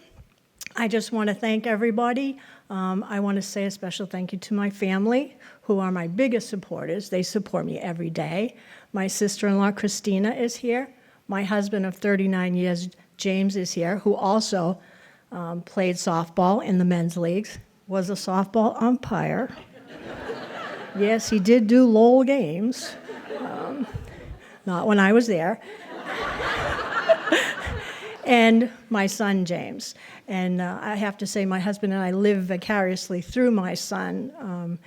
I just want to thank everybody. I want to say a special thank you to my family, who are my biggest supporters. They support me every day. My sister-in-law, Christina, is here. My husband of 39 years, James, is here, who also played softball in the men's leagues, was a softball umpire. Yes, he did do Lowell games, not when I was there. And my son, James. And I have to say, my husband and I live vicariously through my son,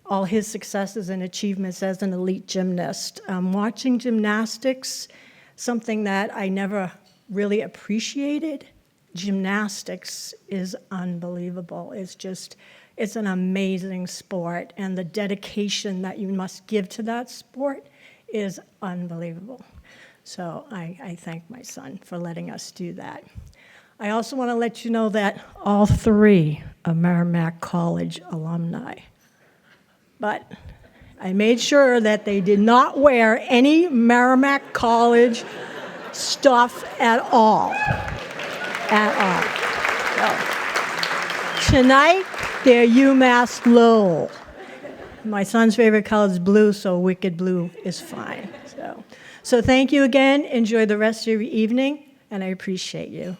all his successes and achievements as an elite gymnast. Watching gymnastics, something that I never really appreciated, gymnastics is unbelievable. It's an amazing sport, and the dedication that you must give to that sport is unbelievable. So I thank my son for letting us do that. I also want to let you know that all three are Merrimack College alumni. But I made sure that they did not wear any Merrimack College stuff at all. So, tonight, they're UMass Lowell. My son's favorite color is blue, so wicked blue is fine. So thank you again. Enjoy the rest of your evening, and I appreciate you.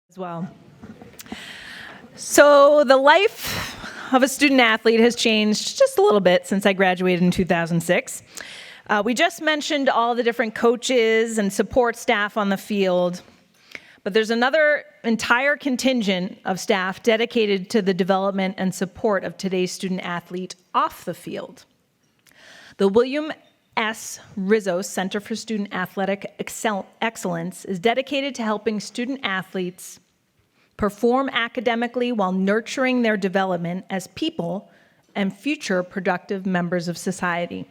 As well. So the life of a student athlete has changed just a little bit since I graduated in 2006. We just mentioned all the different coaches and support staff on the field, but there's another entire contingent of staff dedicated to the development and support of today's student athlete off the field. The William S. Rizzo Center for Student Athletic Excellence is dedicated to helping student athletes perform academically while nurturing their development as people and future productive members of society.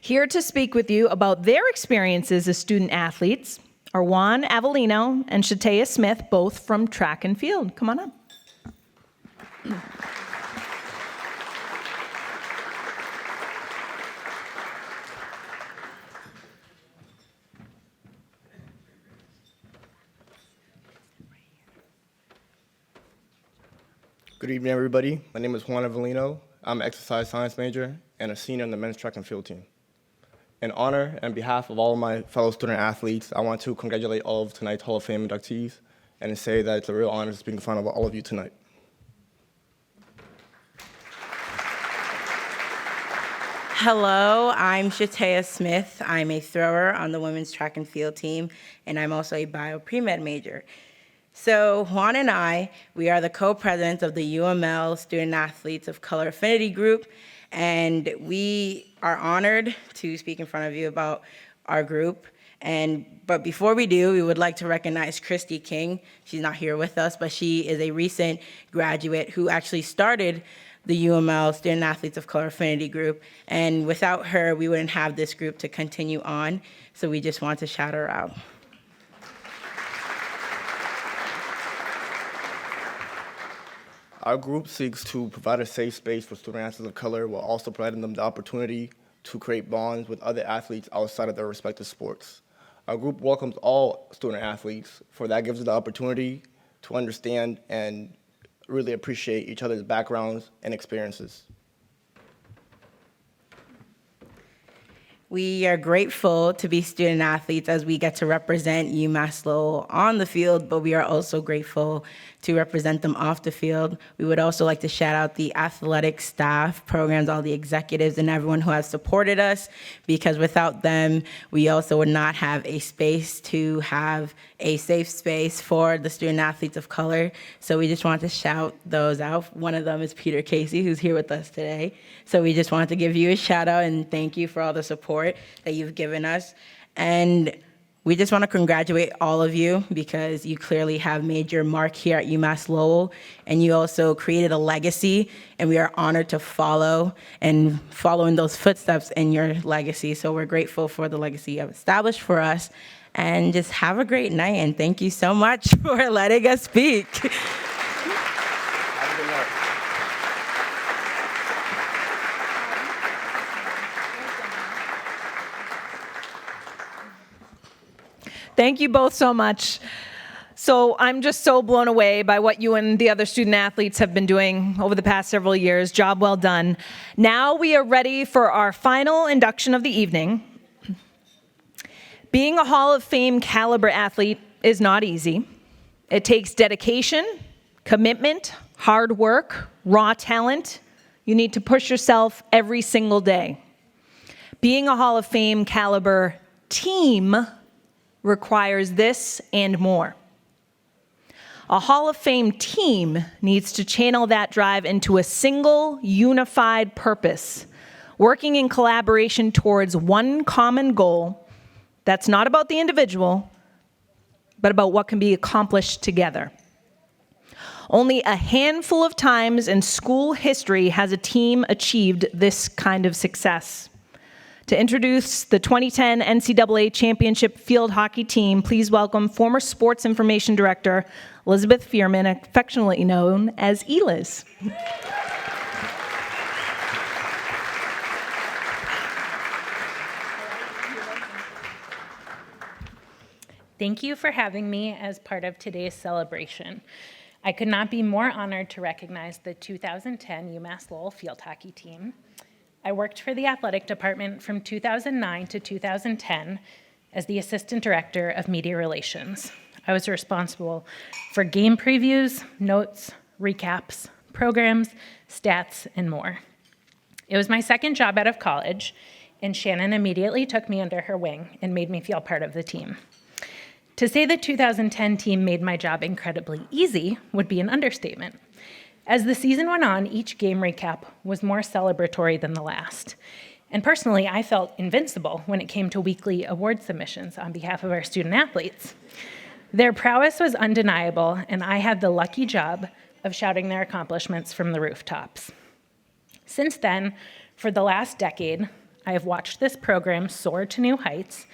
Here to speak with you about their experiences as student athletes are Juan Avellino and Shatea Smith, both from track and field. Come on up. Good evening, everybody. My name is Juan Avellino. I'm an exercise science major and a senior on the men's track and field team. In honor and on behalf of all of my fellow student athletes, I want to congratulate all of tonight's Hall of Fame inductees and say that it's a real honor to speak in front of all of you tonight. Hello, I'm Shatea Smith. I'm a thrower on the women's track and field team, and I'm also a bio pre-med major. So Juan and I, we are the co-presidents of the UML Student Athletes of Color Affinity Group, and we are honored to speak in front of you about our group. But before we do, we would like to recognize Christy King. She's not here with us, but she is a recent graduate who actually started the UML Student Athletes of Color Affinity Group. And without her, we wouldn't have this group to continue on. So we just want to shout her out. Our group seeks to provide a safe space for student athletes of color while also providing them the opportunity to create bonds with other athletes outside of their respective sports. Our group welcomes all student athletes, for that gives us the opportunity to understand and really appreciate each other's backgrounds and experiences. We are grateful to be student athletes as we get to represent UMass Lowell on the field, but we are also grateful to represent them off the field. We would also like to shout out the athletic staff, programs, all the executives, and everyone who has supported us, because without them, we also would not have a space to have a safe space for the student athletes of color. So we just want to shout those out. One of them is Peter Casey, who's here with us today. So we just wanted to give you a shout out and thank you for all the support that you've given us. And we just want to congratulate all of you because you clearly have made your mark here at UMass Lowell, and you also created a legacy, and we are honored to follow in those footsteps in your legacy. So we're grateful for the legacy you have established for us, and just have a great night, and thank you so much for letting us speak. Have a good night. Thank you both so much. So I'm just so blown away by what you and the other student athletes have been doing over the past several years. Job well done. Now we are ready for our final induction of the evening. Being a Hall of Fame caliber athlete is not easy. It takes dedication, commitment, hard work, raw talent. You need to push yourself every single day. Being a Hall of Fame caliber team requires this and more. A Hall of Fame team needs to channel that drive into a single, unified purpose, working in collaboration towards one common goal that's not about the individual, but about what can be accomplished together. Only a handful of times in school history has a team achieved this kind of success. To introduce the 2010 NCAA Championship Field Hockey Team, please welcome former Sports Information Director Elizabeth Fearman, affectionately known as Eliz. Thank you for having me as part of today's celebration. I could not be more honored to recognize the 2010 UMass Lowell Field Hockey Team. I worked for the athletic department from 2009 to 2010 as the Assistant Director of Media Relations. I was responsible for game previews, notes, recaps, programs, stats, and more. It was my second job out of college, and Shannon immediately took me under her wing and made me feel part of the team. To say the 2010 team made my job incredibly easy would be an understatement. As the season went on, each game recap was more celebratory than the last. And personally, I felt invincible when it came to weekly award submissions on behalf of our student athletes. Their prowess was undeniable, and I had the lucky job of shouting their accomplishments from the rooftops. Since then, for the last decade, I have watched this program soar to new heights,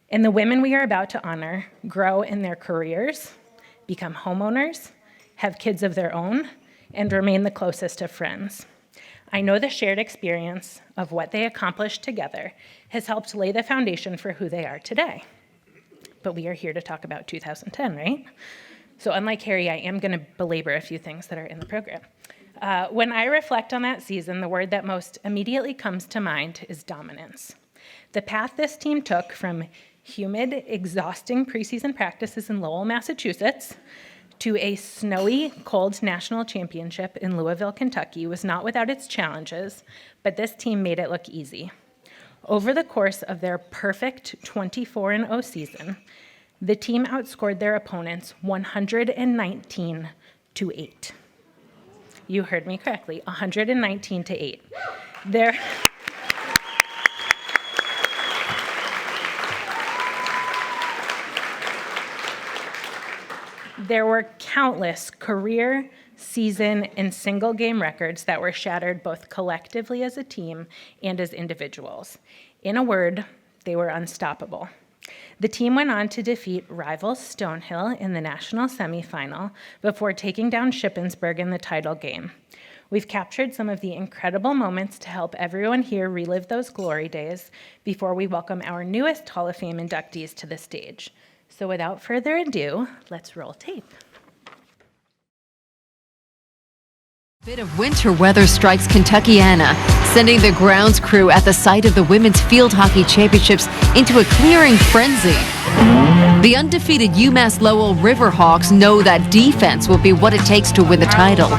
and the women we are about to honor grow in their careers, become homeowners, have kids of their own, and remain the closest of friends. I know the shared experience of what they accomplished together has helped lay the foundation for who they are today. But we are here to talk about 2010, right? So unlike Harry, I am going to belabor a few things that are in the program. When I reflect on that season, the word that most immediately comes to mind is dominance. The path this team took from humid, exhausting preseason practices in Lowell, Massachusetts, to a snowy, cold national championship in Louisville, Kentucky was not without its challenges, but this team made it look easy. Over the course of their perfect 24-0 season, the team outscored their opponents 119-8. You heard me correctly, 119-8. There were countless career, season, and single game records that were shattered both collectively as a team and as individuals. In a word, they were unstoppable. The team went on to defeat rivals Stonehill in the national semifinal before taking down Shippensburg in the title game. We've captured some of the incredible moments to help everyone here relive those glory days before we welcome our newest Hall of Fame inductees to the stage. So without further ado, let's roll tape. Bit of winter weather strikes Kentuckiana, sending the grounds crew at the site of the Women's Field Hockey Championships into a clearing frenzy. The undefeated UMass Lowell Riverhawks know that defense will be what it takes to win the title.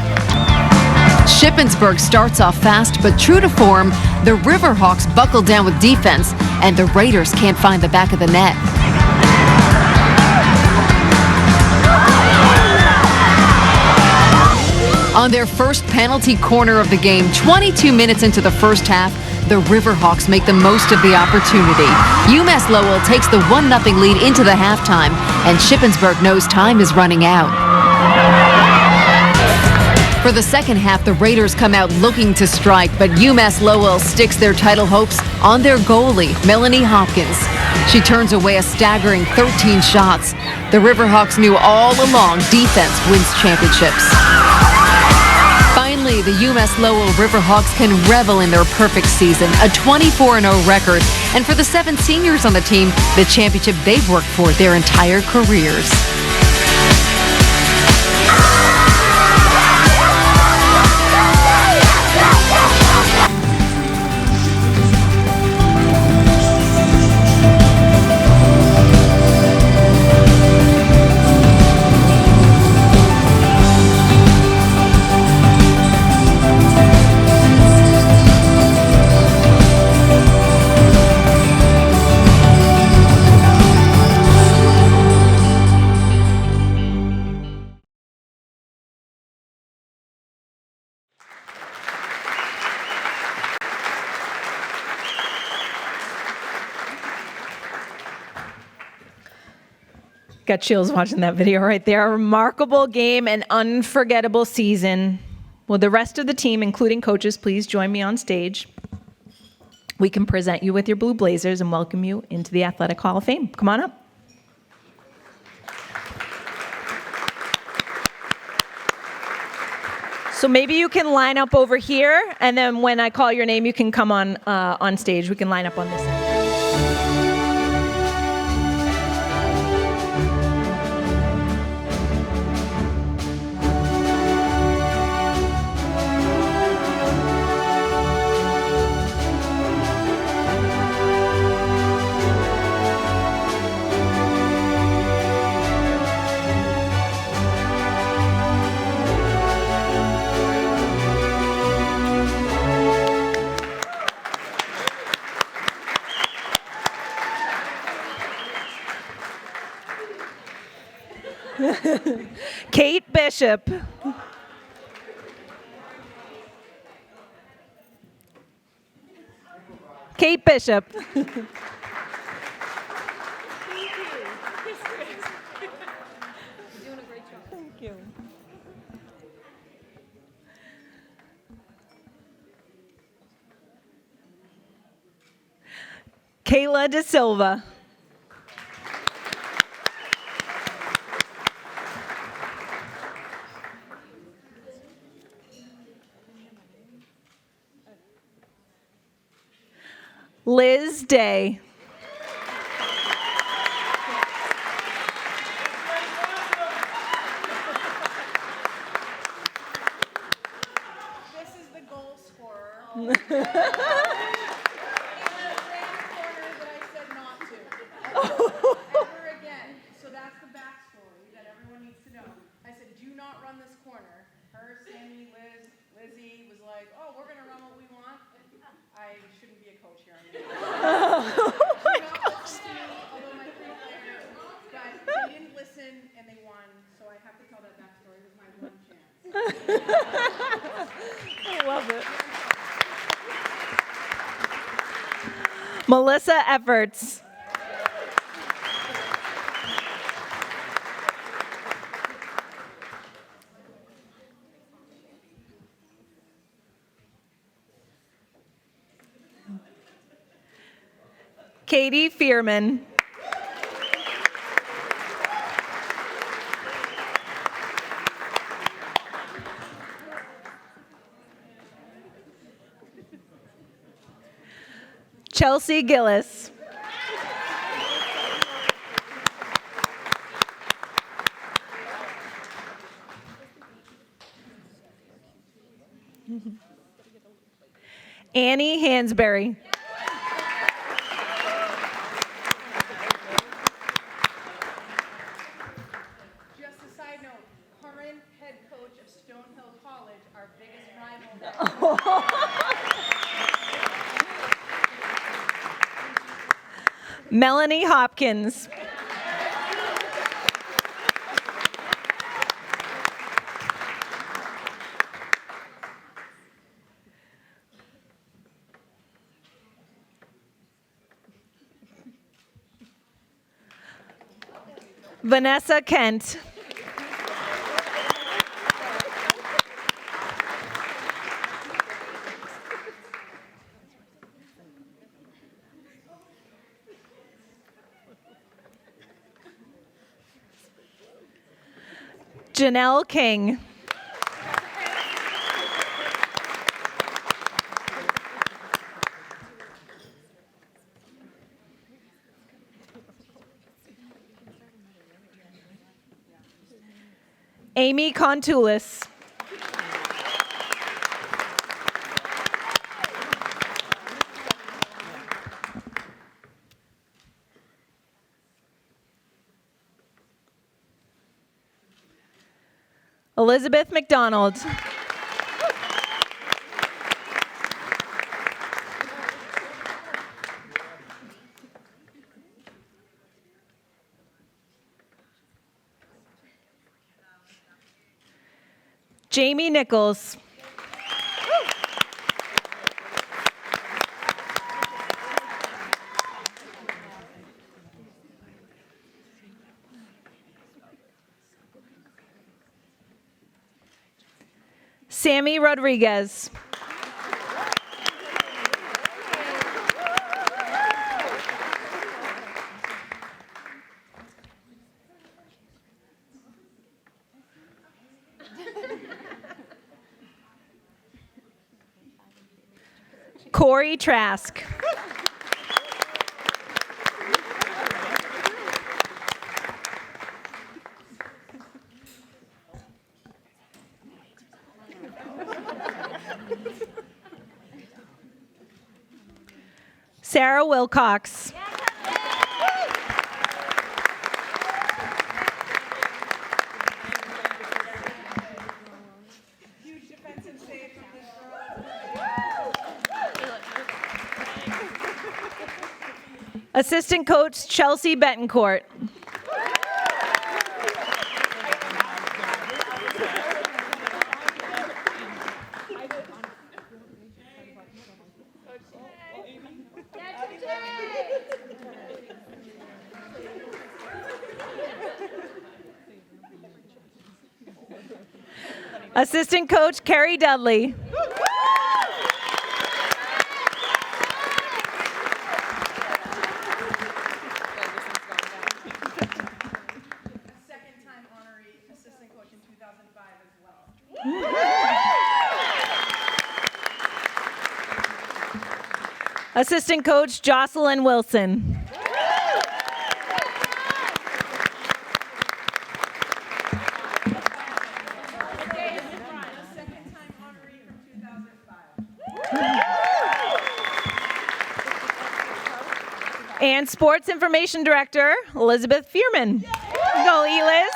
Shippensburg starts off fast, but true to form, the Riverhawks buckle down with defense, and the Raiders can't find the back of the net. On their first penalty corner of the game, 22 minutes into the first half, the Riverhawks make the most of the opportunity. UMass Lowell takes the 1-0 lead into the halftime, and Shippensburg knows time is running out. For the second half, the Raiders come out looking to strike, but UMass Lowell sticks their title hopes on their goalie, Melanie Hopkins. She turns away a staggering 13 shots. The Riverhawks knew all along defense wins championships. Finally, the UMass Lowell Riverhawks can revel in their perfect season, a 24-0 record, and for the 7 seniors on the team, the championship they've worked for their entire careers. Got chills watching that video right there. A remarkable game and unforgettable season. Will the rest of the team, including coaches, please join me on stage? We can present you with your blue blazers and welcome you into the Athletic Hall of Fame. Come on up. So maybe you can line up over here, and then when I call your name, you can come on stage. We can line up on this side. Kate Bishop. Kate Bishop. Thank you. Kayla De Silva. Liz Day. This is the goal scorer. In the corner that I said not to. Ever again. So that's the backstory that everyone needs to know. I said not run this corner. Her, Sammy, Liz, Lizzie was like, oh, we're gonna run what we want. I shouldn't be a coach here. I'm gonna do not listen to me, although my three players, but they didn't listen and they won. So I have to tell that backstory. It was my one chance. I love it. Melissa Efforts. Katie Fearman. Chelsea Gillis. Annie Hansberry. Just a side note, current head coach of Stonehill College, our biggest rival. Melanie Hopkins. Vanessa Kent. Janelle King. Amy Contoulis. Elizabeth McDonald. Jamie Nichols. Sammy Rodriguez. Corey Trask. Sarah Wilcox. Huge defensive save from this girl. Assistant coach Chelsea Betancourt. Assistant coach Carrie Dudley. Second-time honoree assistant coach in 2005 as well. Assistant coach Jocelyn Wilson. Second-time honoree from 2005. And sports information director Elizabeth Fearman. Go, Liz.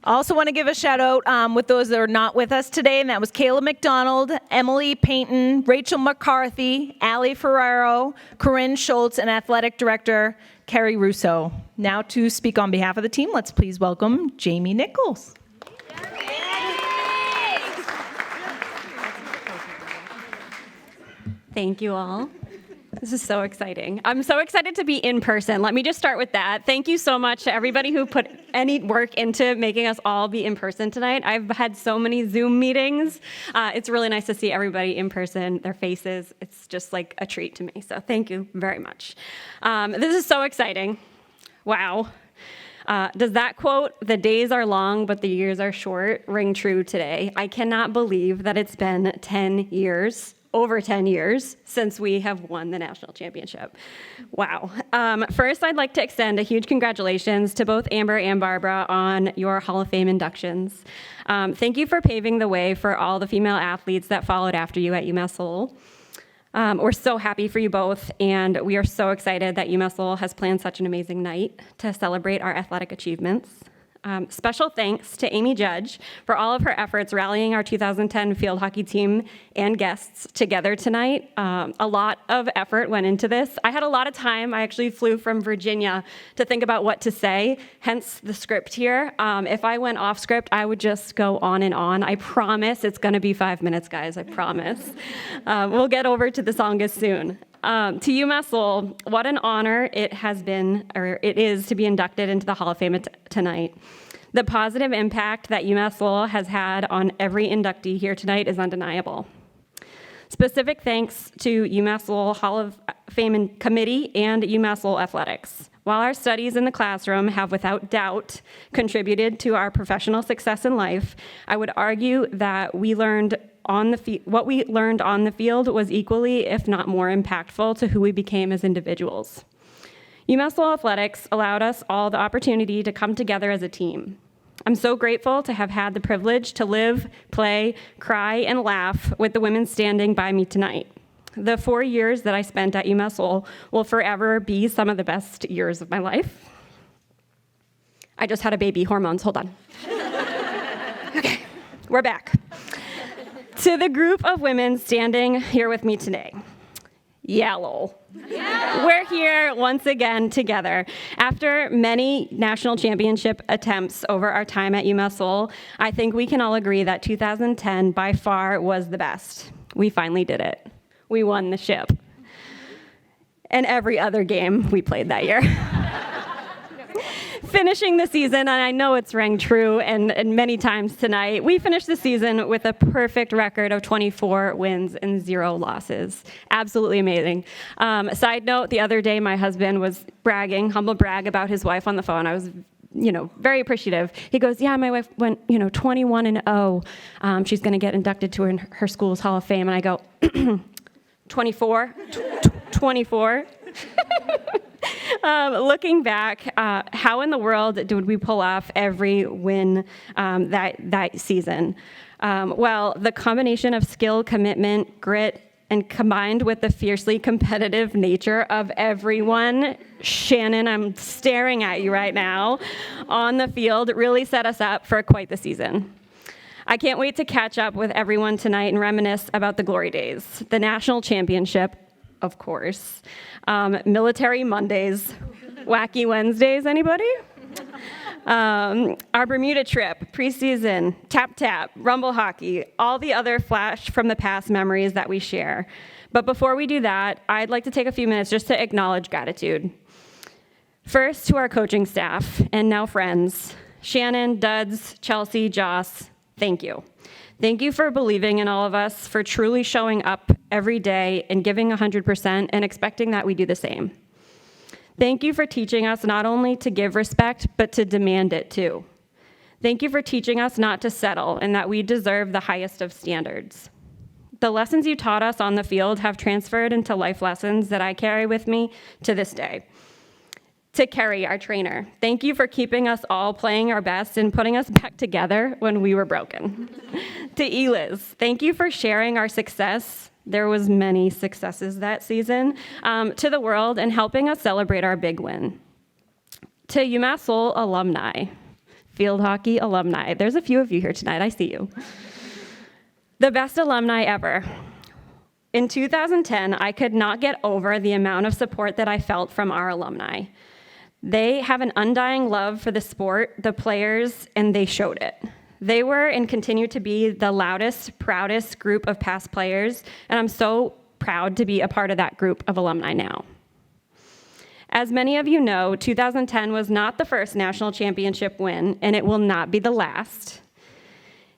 I also want to give a shout out with those that are not with us today, and that was Kayla McDonald, Emily Payton, Rachel McCarthy, Allie Ferraro, Corinne Schultz, and Athletic Director Kerry Russo. Now to speak on behalf of the team, let's please welcome Jamie Nichols. Thank you all. This is so exciting. I'm so excited to be in person. Let me just start with that. Thank you so much to everybody who put any work into making us all be in person tonight. I've had so many Zoom meetings. It's really nice to see everybody in person, their faces. It's just like a treat to me. So thank you very much. This is so exciting. Wow. Does that quote, "The days are long, but the years are short," ring true today? I cannot believe that it's been 10 years, over 10 years, since we have won the national championship. Wow. First, I'd like to extend a huge congratulations to both Amber and Barbara on your Hall of Fame inductions. Thank you for paving the way for all the female athletes that followed after you at UMass Lowell. We're so happy for you both, and we are so excited that UMass Lowell has planned such an amazing night to celebrate our athletic achievements. Special thanks to Amy Judge for all of her efforts rallying our 2010 field hockey team and guests together tonight. A lot of effort went into this. I had a lot of time. I actually flew from Virginia to think about what to say, hence the script here. If I went off script, I would just go on and on. I promise it's going to be 5 minutes, guys. I promise. We'll get over to the song as soon. To UMass Lowell, what an honor it is to be inducted into the Hall of Fame tonight. The positive impact that UMass Lowell has had on every inductee here tonight is undeniable. Specific thanks to UMass Lowell Hall of Fame Committee and UMass Lowell Athletics. While our studies in the classroom have without doubt contributed to our professional success in life, I would argue that what we learned on the field was equally, if not more, impactful to who we became as individuals. UMass Lowell Athletics allowed us all the opportunity to come together as a team. I'm so grateful to have had the privilege to live, play, cry, and laugh with the women standing by me tonight. The 4 years that I spent at UMass Lowell will forever be some of the best years of my life. I just had a baby, hormones, hold on. Okay, we're back. To the group of women standing here with me today, Lowell. We're here once again together. After many national championship attempts over our time at UMass Lowell, I think we can all agree that 2010 by far was the best. We finally did it. We won the ship. And every other game we played that year. Finishing the season, and I know it's rang true and many times tonight, we finished the season with a perfect record of 24 wins and 0 losses. Absolutely amazing. Side note, the other day my husband was bragging, humble brag about his wife on the phone. I was very appreciative. He goes, yeah, my wife went, 21-0. She's going to get inducted to her school's Hall of Fame. And I go, 24? 24? Looking back, how in the world did we pull off every win that season? Well, the combination of skill, commitment, grit, and combined with the fiercely competitive nature of everyone, Shannon, I'm staring at you right now, on the field really set us up for quite the season. I can't wait to catch up with everyone tonight and reminisce about the glory days, the national championship, of course, military Mondays, wacky Wednesdays, anybody? Our Bermuda trip, preseason, tap, rumble hockey, all the other flash from the past memories that we share. But before we do that, I'd like to take a few minutes just to acknowledge gratitude. First, to our coaching staff and now friends, Shannon, Duds, Chelsea, Joss, thank you. Thank you for believing in all of us, for truly showing up every day and giving 100% and expecting that we do the same. Thank you for teaching us not only to give respect, but to demand it too. Thank you for teaching us not to settle and that we deserve the highest of standards. The lessons you taught us on the field have transferred into life lessons that I carry with me to this day. To Kerry, our trainer, thank you for keeping us all playing our best and putting us back together when we were broken. To Eliz, thank you for sharing our success. There was many successes that season, to the world and helping us celebrate our big win. To UMass Lowell alumni, field hockey alumni. There's a few of you here tonight. I see you. The best alumni ever. In 2010, I could not get over the amount of support that I felt from our alumni. They have an undying love for the sport, the players, and they showed it. They were and continue to be the loudest, proudest group of past players, and I'm so proud to be a part of that group of alumni now. As many of you know, 2010 was not the first national championship win, and it will not be the last.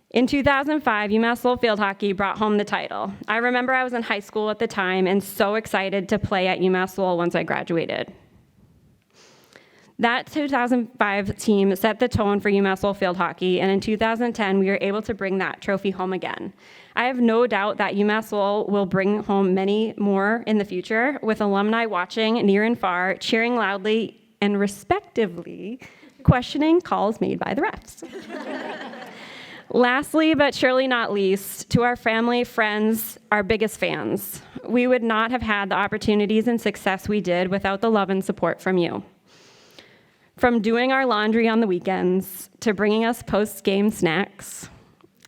In 2005, UMass Lowell Field Hockey brought home the title. I remember I was in high school at the time and so excited to play at UMass Lowell once I graduated. That 2005 team set the tone for UMass Lowell Field Hockey, and in 2010, we were able to bring that trophy home again. I have no doubt that UMass Lowell will bring home many more in the future, with alumni watching near and far, cheering loudly, and respectively questioning calls made by the refs. Lastly, but surely not least, to our family, friends, our biggest fans, we would not have had the opportunities and success we did without the love and support from you. From doing our laundry on the weekends, to bringing us post-game snacks,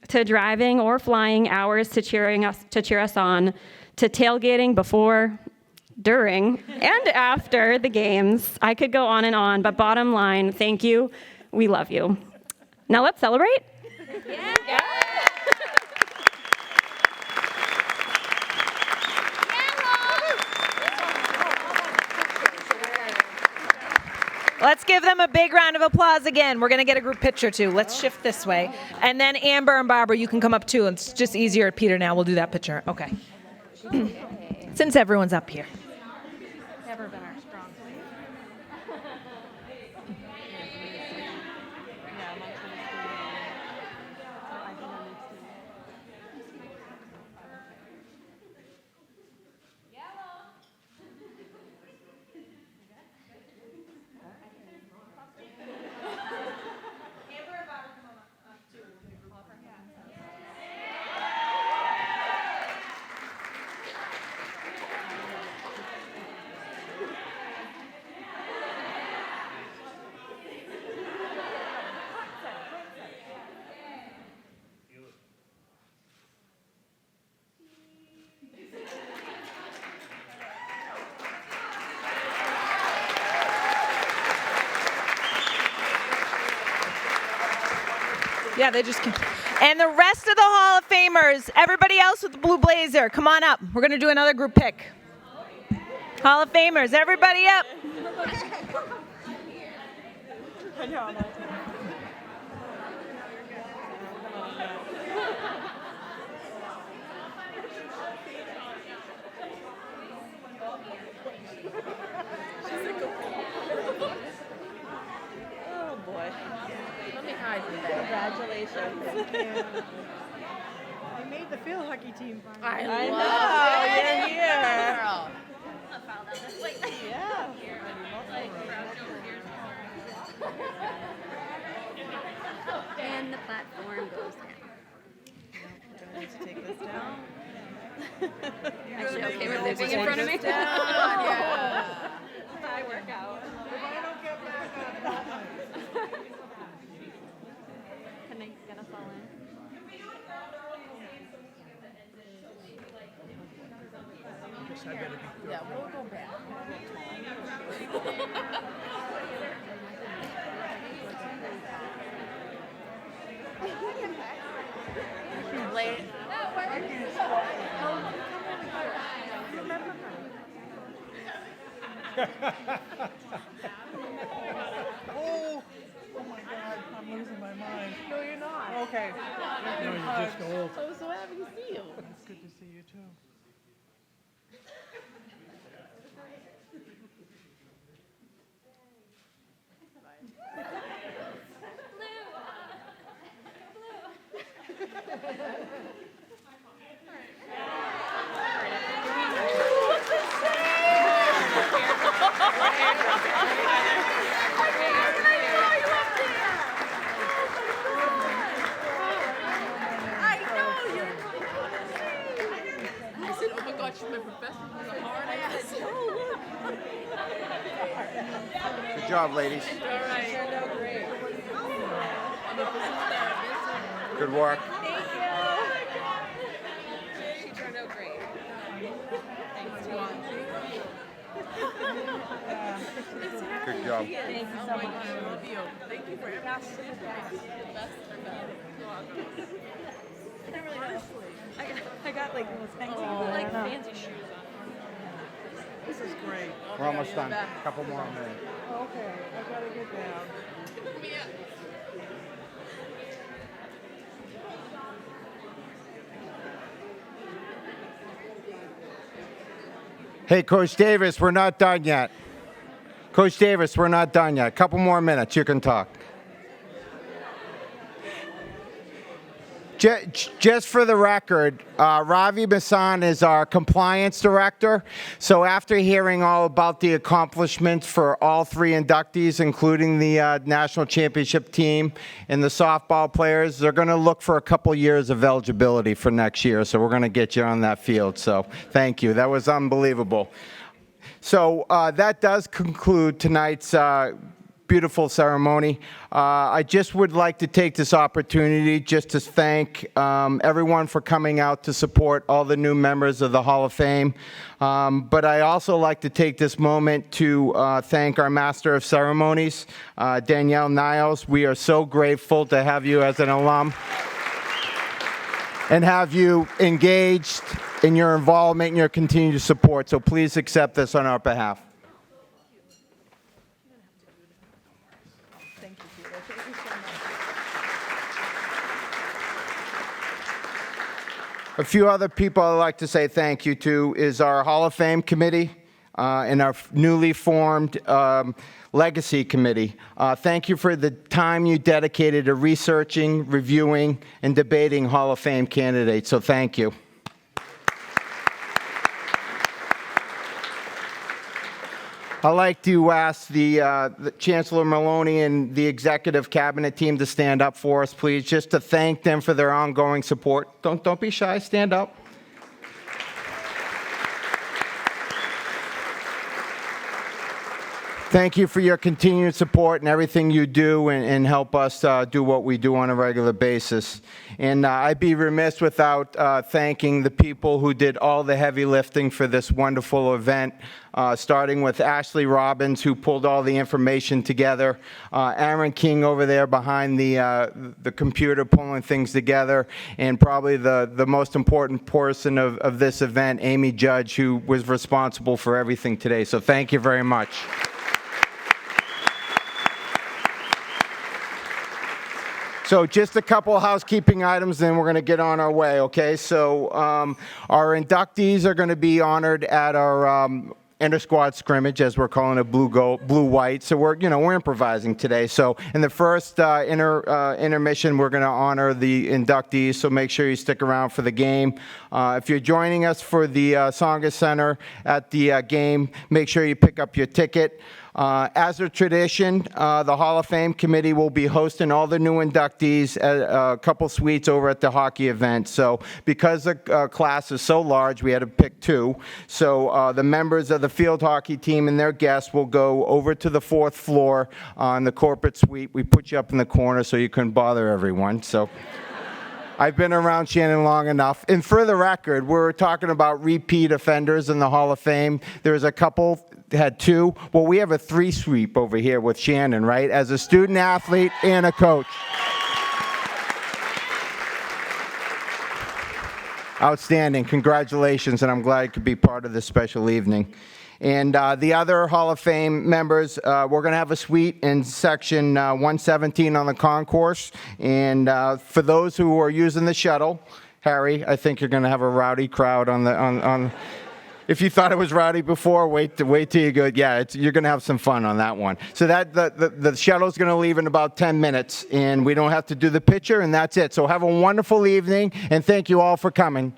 to driving or flying hours to cheer us on, to tailgating before, during, and after the games. I could go on and on, but bottom line, thank you. We love you. Now let's celebrate. Yeah. Let's give them a big round of applause again. We're going to get a group picture too. Let's shift this way. And then Amber and Barbara, you can come up too. It's just easier at Peter now. We'll do that picture. Okay. Since everyone's up here. Never been our strong suit. Yeah, they just can't. And the rest of the Hall of Famers, everybody else with the blue blazer, come on up. We're going to do another group pick. Hall of Famers, everybody up. Oh boy. Let me hide from that. Congratulations. You made the field hockey team finally. I know, love it. you're here. Girl. Yeah. And the platform goes down. Do I need to take this down? Actually, okay, we're living in front of me. Yeah. I work out. Can I get us all in? Yeah, we'll go back. Late. Oh my God, I'm losing my mind. No, you're not. Okay. No, you're just old. I was so happy to see you. It's good to see you too. I said, oh my God, she's my professor. She's a hard ass. Good job, ladies. All right. Turned out great. Good work. She turned out great. Thanks to all. Good job. Thank you so much. I love you. Thank you for everything. I got like those fancy, Fancy shoes on. This is great. We're almost done. Couple more minutes. Okay, I gotta get down. Hey, Coach Davis, we're not done yet. Coach Davis, we're not done yet. Couple more minutes. You can talk. Just for the record, Ravi Masan is our compliance director. So after hearing all about the accomplishments for all three inductees, including the national championship team and the softball players, they're going to look for a couple years of eligibility for next year. So we're going to get you on that field. So thank you. That was unbelievable. So that does conclude tonight's beautiful ceremony. I just would like to take this opportunity just to thank everyone for coming out to support all the new members of the Hall of Fame. But I also like to take this moment to thank our Master of Ceremonies, Danielle Niles. We are so grateful to have you as an alum and have you engaged in your involvement and your continued support. So please accept this on our behalf. A few other people I'd like to say thank you to is our Hall of Fame committee and our newly formed Legacy Committee. Thank you for the time you dedicated to researching, reviewing, and debating Hall of Fame candidates, so thank you. I'd like to ask the Chancellor Maloney and the executive cabinet team to stand up for us, please, just to thank them for their ongoing support. Don't be shy, stand up. Thank you for your continued support and everything you do and help us do what we do on a regular basis. And I'd be remiss without thanking the people who did all the heavy lifting for this wonderful event, starting with Ashley Robbins, who pulled all the information together, Aaron King over there behind the computer pulling things together, and probably the most important person of this event, Amy Judge, who was responsible for everything today. So thank you very much. So just a couple housekeeping items, then we're going to get on our way, okay? So our inductees are going to be honored at our inter-squad scrimmage, as we're calling it, blue-white. So we're improvising today. So in the first intermission, we're going to honor the inductees, so make sure you stick around for the game. If you're joining us for the Tsongas Center at the game, make sure you pick up your ticket. As a tradition, the Hall of Fame committee will be hosting all the new inductees at a couple suites over at the hockey event. So because the class is so large, we had to pick two. So the members of the field hockey team and their guests will go over to the fourth floor on the corporate suite. We put you up in the corner so you couldn't bother everyone. So I've been around Shannon long enough. And for the record, we're talking about repeat offenders in the Hall of Fame. There's a couple had two. Well, we have a three-sweep over here with Shannon, right? As a student athlete and a coach. Outstanding. Congratulations, and I'm glad I could be part of this special evening. And the other Hall of Fame members, we're going to have a suite in section 117 on the concourse. And for those who are using the shuttle, Harry, I think you're going to have a rowdy crowd on if you thought it was rowdy before, wait till you go. Yeah, you're going to have some fun on that one. So the shuttle's going to leave in about 10 minutes, and we don't have to do the picture, and that's it. So have a wonderful evening, and thank you all for coming.